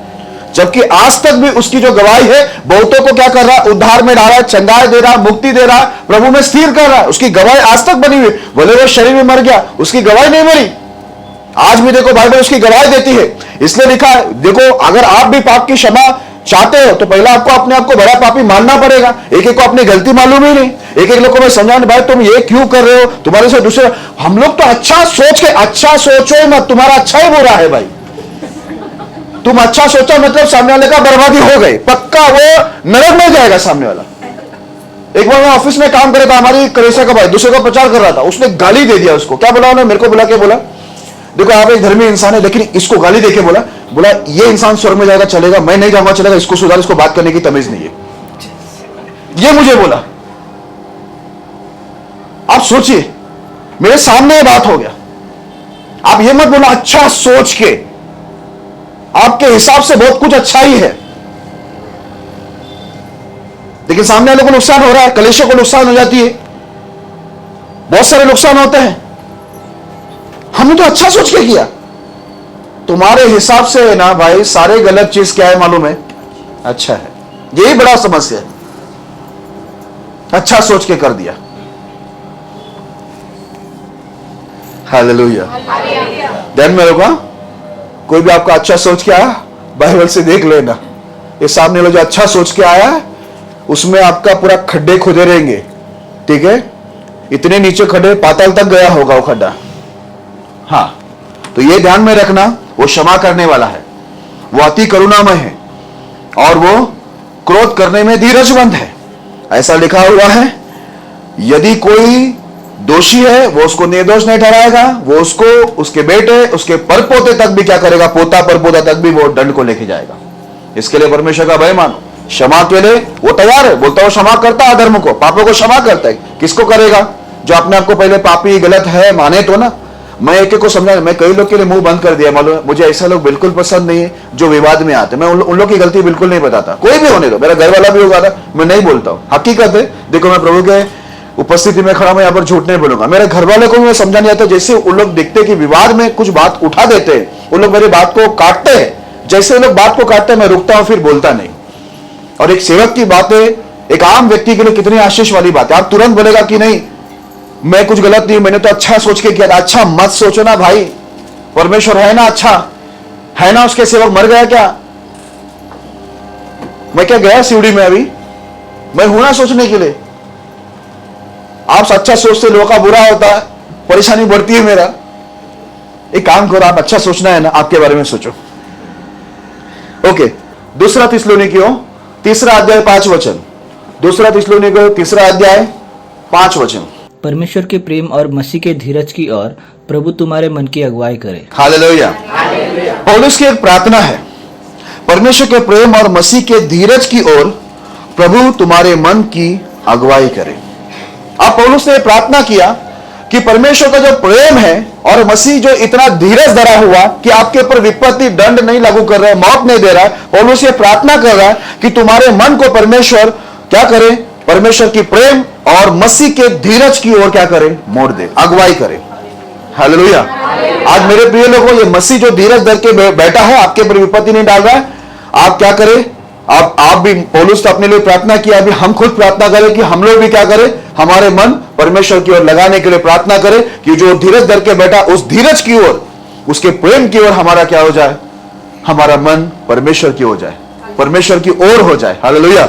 जबकि आज तक भी उसकी जो गवाही है, बहुतों को क्या कर रहा है, उद्धार में डाला है, चंगाई दे रहा है, मुक्ति दे रहा है, प्रभु में स्थिर कर रहा है। उसकी गवाही आज तक बनी हुई, भले वो शरीर में मर गया, उसकी गवाही नहीं मरी। आज भी देखो बाइबल उसकी गवाही देती है। इसलिए लिखा है, देखो अगर आप भी पाप की क्षमा चाहते हो तो पहले आपको अपने आप को बड़ा पापी मानना पड़ेगा। एक एक को अपनी गलती मालूम ही नहीं, एक एक लोग को मैं समझाने, भाई तुम ये क्यों कर रहे हो, तुम्हारे से दूसरे, हम लोग तो अच्छा सोच के, अच्छा सोचो ही मत, तुम्हारा अच्छा ही बुरा है भाई। तुम अच्छा सोचा मतलब सामने वाले का बर्बादी हो गई, पक्का वो नरक में जाएगा सामने वाला। एक बार मैं ऑफिस में काम कर रहा था, हमारी कलेशा का भाई दूसरे को प्रचार कर रहा था, उसने गाली दे दिया उसको। क्या बोला उन्होंने? मेरे को बुला के बोला, देखो आप एक धर्मी इंसान है, लेकिन इसको गाली देके बोला ये इंसान स्वर्ग में जाएगा चलेगा, मैं नहीं जाऊंगा चलेगा, इसको सुधार, इसको बात करने की तमीज नहीं है, ये मुझे बोला। आप सोचिए, मेरे सामने ये बात हो गया। आप ये मत बोला अच्छा सोच के, आपके हिसाब से बहुत कुछ अच्छा ही है, लेकिन सामने वाले को नुकसान हो रहा है, कलेशों को नुकसान हो जाती है, बहुत सारे नुकसान होते हैं। हमने तो अच्छा सोच के किया। तुम्हारे हिसाब से है ना भाई, सारे गलत चीज क्या है मालूम है? अच्छा है। यही बड़ा समस्या है, अच्छा सोच के कर दिया। हालेलुया। ध्यान में रखो, कोई भी आपका अच्छा सोच के आया, बाइबल से देख लेना, ये सामने वाला जो अच्छा सोच के आया है उसमें आपका पूरा खड्डे खोदे रहेंगे, ठीक है? इतने नीचे खड्डे, पाताल तक गया होगा वो खड्डा। हाँ, तो ये ध्यान में रखना, वो क्षमा करने वाला है, वो अति करुणामय है, और वो क्रोध करने में धीरजवंत है। ऐसा लिखा हुआ है, यदि कोई दोषी है वो उसको निर्दोष नहीं ठहराएगा, वो उसको, उसके बेटे, उसके परपोते तक भी क्या करेगा? पोता परपोता तक भी वो दंड को लेके जाएगा। इसके लिए परमेश्वर का भय मानो, क्षमा के लिए वो तैयार है। बोलता है वो क्षमा करता है अधर्म को, पापों को क्षमा करता है। किसको करेगा? जो अपने आप को पहले पापी गलत है माने तो ना। मैं एक एक को समझा, मैं कई लोग के लिए मुंह बंद कर दिया मालूम है। मुझे ऐसा लोग बिल्कुल पसंद नहीं है जो विवाद में आते। मैं उन लोग की गलती बिल्कुल नहीं बताता, कोई भी होने दो, मेरा घर वाला भी होगा था, मैं नहीं बोलता हूं। हकीकत है, देखो मैं प्रभु के उपस्थिति में खड़ा, मैं यहाँ पर झूठ नहीं बोलूंगा। मेरे घर वाले को भी मैं समझा नहीं आता, जैसे उन लोग देखते कि विवाद में कुछ बात उठा देते हैं, उन लोग मेरी बात को काटते हैं। जैसे उन लोग बात को काटते हैं, मैं रुकता हूं, फिर बोलता नहीं। और एक सेवक की बातें एक आम व्यक्ति के लिए कितनी आशीष वाली बात है। आप तुरंत बोलेगा कि नहीं मैं कुछ गलत नहीं, मैंने तो अच्छा सोच के किया था। अच्छा मत सोचो ना भाई, परमेश्वर है ना, अच्छा है ना, उसके सेवक मर गया क्या? मैं क्या गया सीढ़ी में? अभी मैं हूं ना सोचने के लिए। आप अच्छा सोचते लोगों का बुरा होता है, परेशानी बढ़ती है। मेरा एक काम करो, आप अच्छा सोचना है ना, आपके बारे में सोचो। ओके, दूसरा थिस्सलुनीकियों तीसरा अध्याय 5 वचन। दूसरा थिस्सलुनीकियों तीसरा अध्याय 5 वचन। परमेश्वर के प्रेम और मसीह के धीरज की ओर प्रभु तुम्हारे मन की अगुवाई करे। हालेलुया। पौलुस की एक प्रार्थना है, परमेश्वर के प्रेम और मसीह के धीरज की ओर प्रभु तुम्हारे मन की अगुवाई करे। अब पौलुस ने प्रार्थना किया कि परमेश्वर का जो प्रेम है और मसीह जो इतना धीरज धरा हुआ कि आपके ऊपर विपत्ति दंड नहीं लागू कर रहा है, मौत नहीं दे रहा है, पौलुस ये प्रार्थना कर रहा है कि तुम्हारे मन को परमेश्वर क्या करे? परमेश्वर की प्रेम और मसीह के धीरज की ओर क्या करे? मोड़ दे, अगुवाई करे। हालेलुया। आज मेरे प्रिय लोगों, ये मसीह जो धीरज धर के बैठा है, आपके ऊपर विपत्ति नहीं डाल रहा है, आप क्या करें? आप भी, पौलुस तो अपने लिए प्रार्थना किया, अभी हम खुद प्रार्थना करें कि हम लोग भी क्या करें? हमारे मन परमेश्वर की ओर लगाने के लिए प्रार्थना करें कि जो धीरज धर के बैठा, उस धीरज की ओर, उसके प्रेम की ओर हमारा क्या हो जाए? हमारा मन परमेश्वर की हो जाए, परमेश्वर की ओर हो जाए। हालेलुया।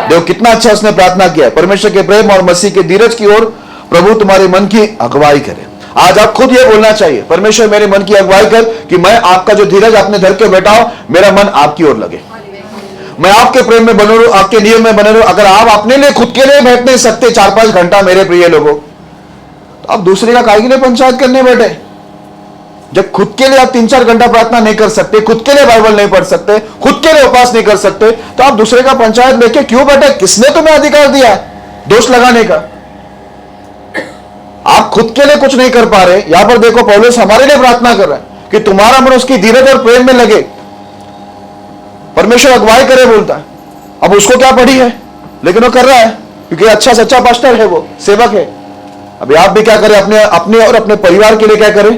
देखो कितना अच्छा उसने प्रार्थना किया, परमेश्वर के प्रेम और मसीह के धीरज की ओर प्रभु तुम्हारे मन की अगुवाई करे। आज आप खुद ये बोलना चाहिए, परमेश्वर मेरे मन की अगुवाई कर कि मैं आपका जो धीरज आपने धर के बैठा हो, मेरा मन आपकी ओर लगे, मैं आपके प्रेम में बने रहूं, आपके नियम में बने रहूं। अगर आप अपने लिए खुद के लिए बैठ नहीं सकते 4-5 घंटा मेरे प्रिय लोगों, तो आप दूसरे का काहे के लिए पंचायत करने बैठे? जब खुद के लिए आप 3-4 घंटा प्रार्थना नहीं कर सकते, खुद के लिए बाइबल नहीं पढ़ सकते, खुद के लिए उपवास नहीं कर सकते, तो आप दूसरे का पंचायत लेके क्यों बैठे? किसने तुम्हें अधिकार दिया दोष लगाने का? आप खुद के लिए कुछ नहीं कर पा रहे। यहां पर देखो पौलुस हमारे लिए प्रार्थना कर रहा है कि तुम्हारा मन उसकी धीरज और प्रेम में लगे, परमेश्वर अगुवाई करे बोलता है। अब उसको क्या पड़ी है, लेकिन वो कर रहा है क्योंकि अच्छा सच्चा पास्टर है, वो सेवक है। अभी आप भी क्या करें? अपने और अपने परिवार के लिए क्या करें?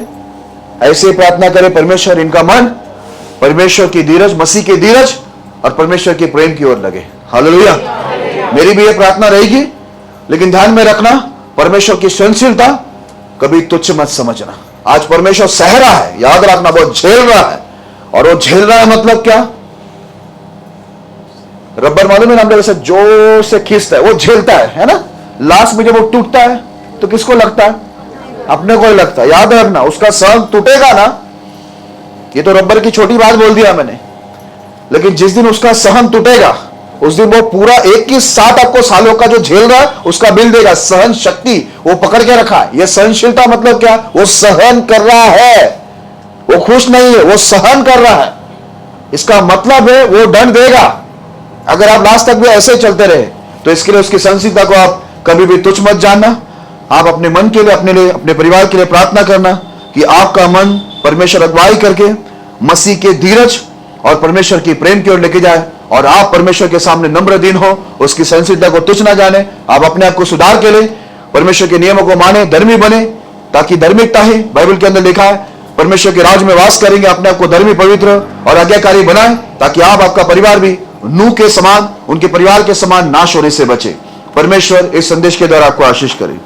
ऐसे प्रार्थना करें, परमेश्वर इनका मन परमेश्वर की धीरज, मसीह की धीरज और परमेश्वर के प्रेम की ओर लगे। हालेलुया। मेरी भी यह प्रार्थना रहेगी, लेकिन ध्यान में रखना, परमेश्वर की सहनशीलता कभी तुच्छ मत समझना। आज परमेश्वर सह रहा है, याद रखना, बहुत झेल रहा है। और वो झेल रहा है मतलब क्या? रबर मालूम है ना, हम लोग ऐसे जोर से खींचता है, वो झेलता है ना। लास्ट में जब वो टूटता है तो किसको लगता है? अपने को ही लगता है। याद रखना, उसका सहन टूटेगा ना, ये तो रबर की छोटी बात बोल दिया मैंने, लेकिन जिस दिन उसका सहन टूटेगा उस दिन वो पूरा एक ही साथ आपको सालों का जो झेल रहा है उसका बिल देगा। सहन शक्ति वो पकड़ के रखा है। ये सहनशीलता मतलब क्या? वो सहन कर रहा है, वो खुश नहीं है, वो सहन कर रहा है। इसका मतलब है वो दंड देगा अगर आप लास्ट तक भी ऐसे ही चलते रहे। तो इसके लिए उसकी सहनशीलता को आप कभी भी तुच्छ मत जानना। आप अपने मन के लिए, अपने लिए, अपने परिवार के लिए प्रार्थना करना कि आपका मन परमेश्वर अगुवाई करके मसीह के धीरज और परमेश्वर की प्रेम की ओर लेके जाए और आप परमेश्वर के सामने नम्र दीन हो, उसकी सहनशीलता को तुच्छ ना जाने। आप अपने आप को सुधार के लिए परमेश्वर के नियमों को माने, धर्मी बने, ताकि धार्मिकता ही बाइबल के अंदर लिखा है परमेश्वर के राज में वास करेंगे। अपने आप को धर्मी, पवित्र और आज्ञाकारी बनाए ताकि आप, आपका परिवार भी नूह के समान, उनके परिवार के समान नाश होने से बचे। परमेश्वर इस संदेश के द्वारा आपको आशीष करे।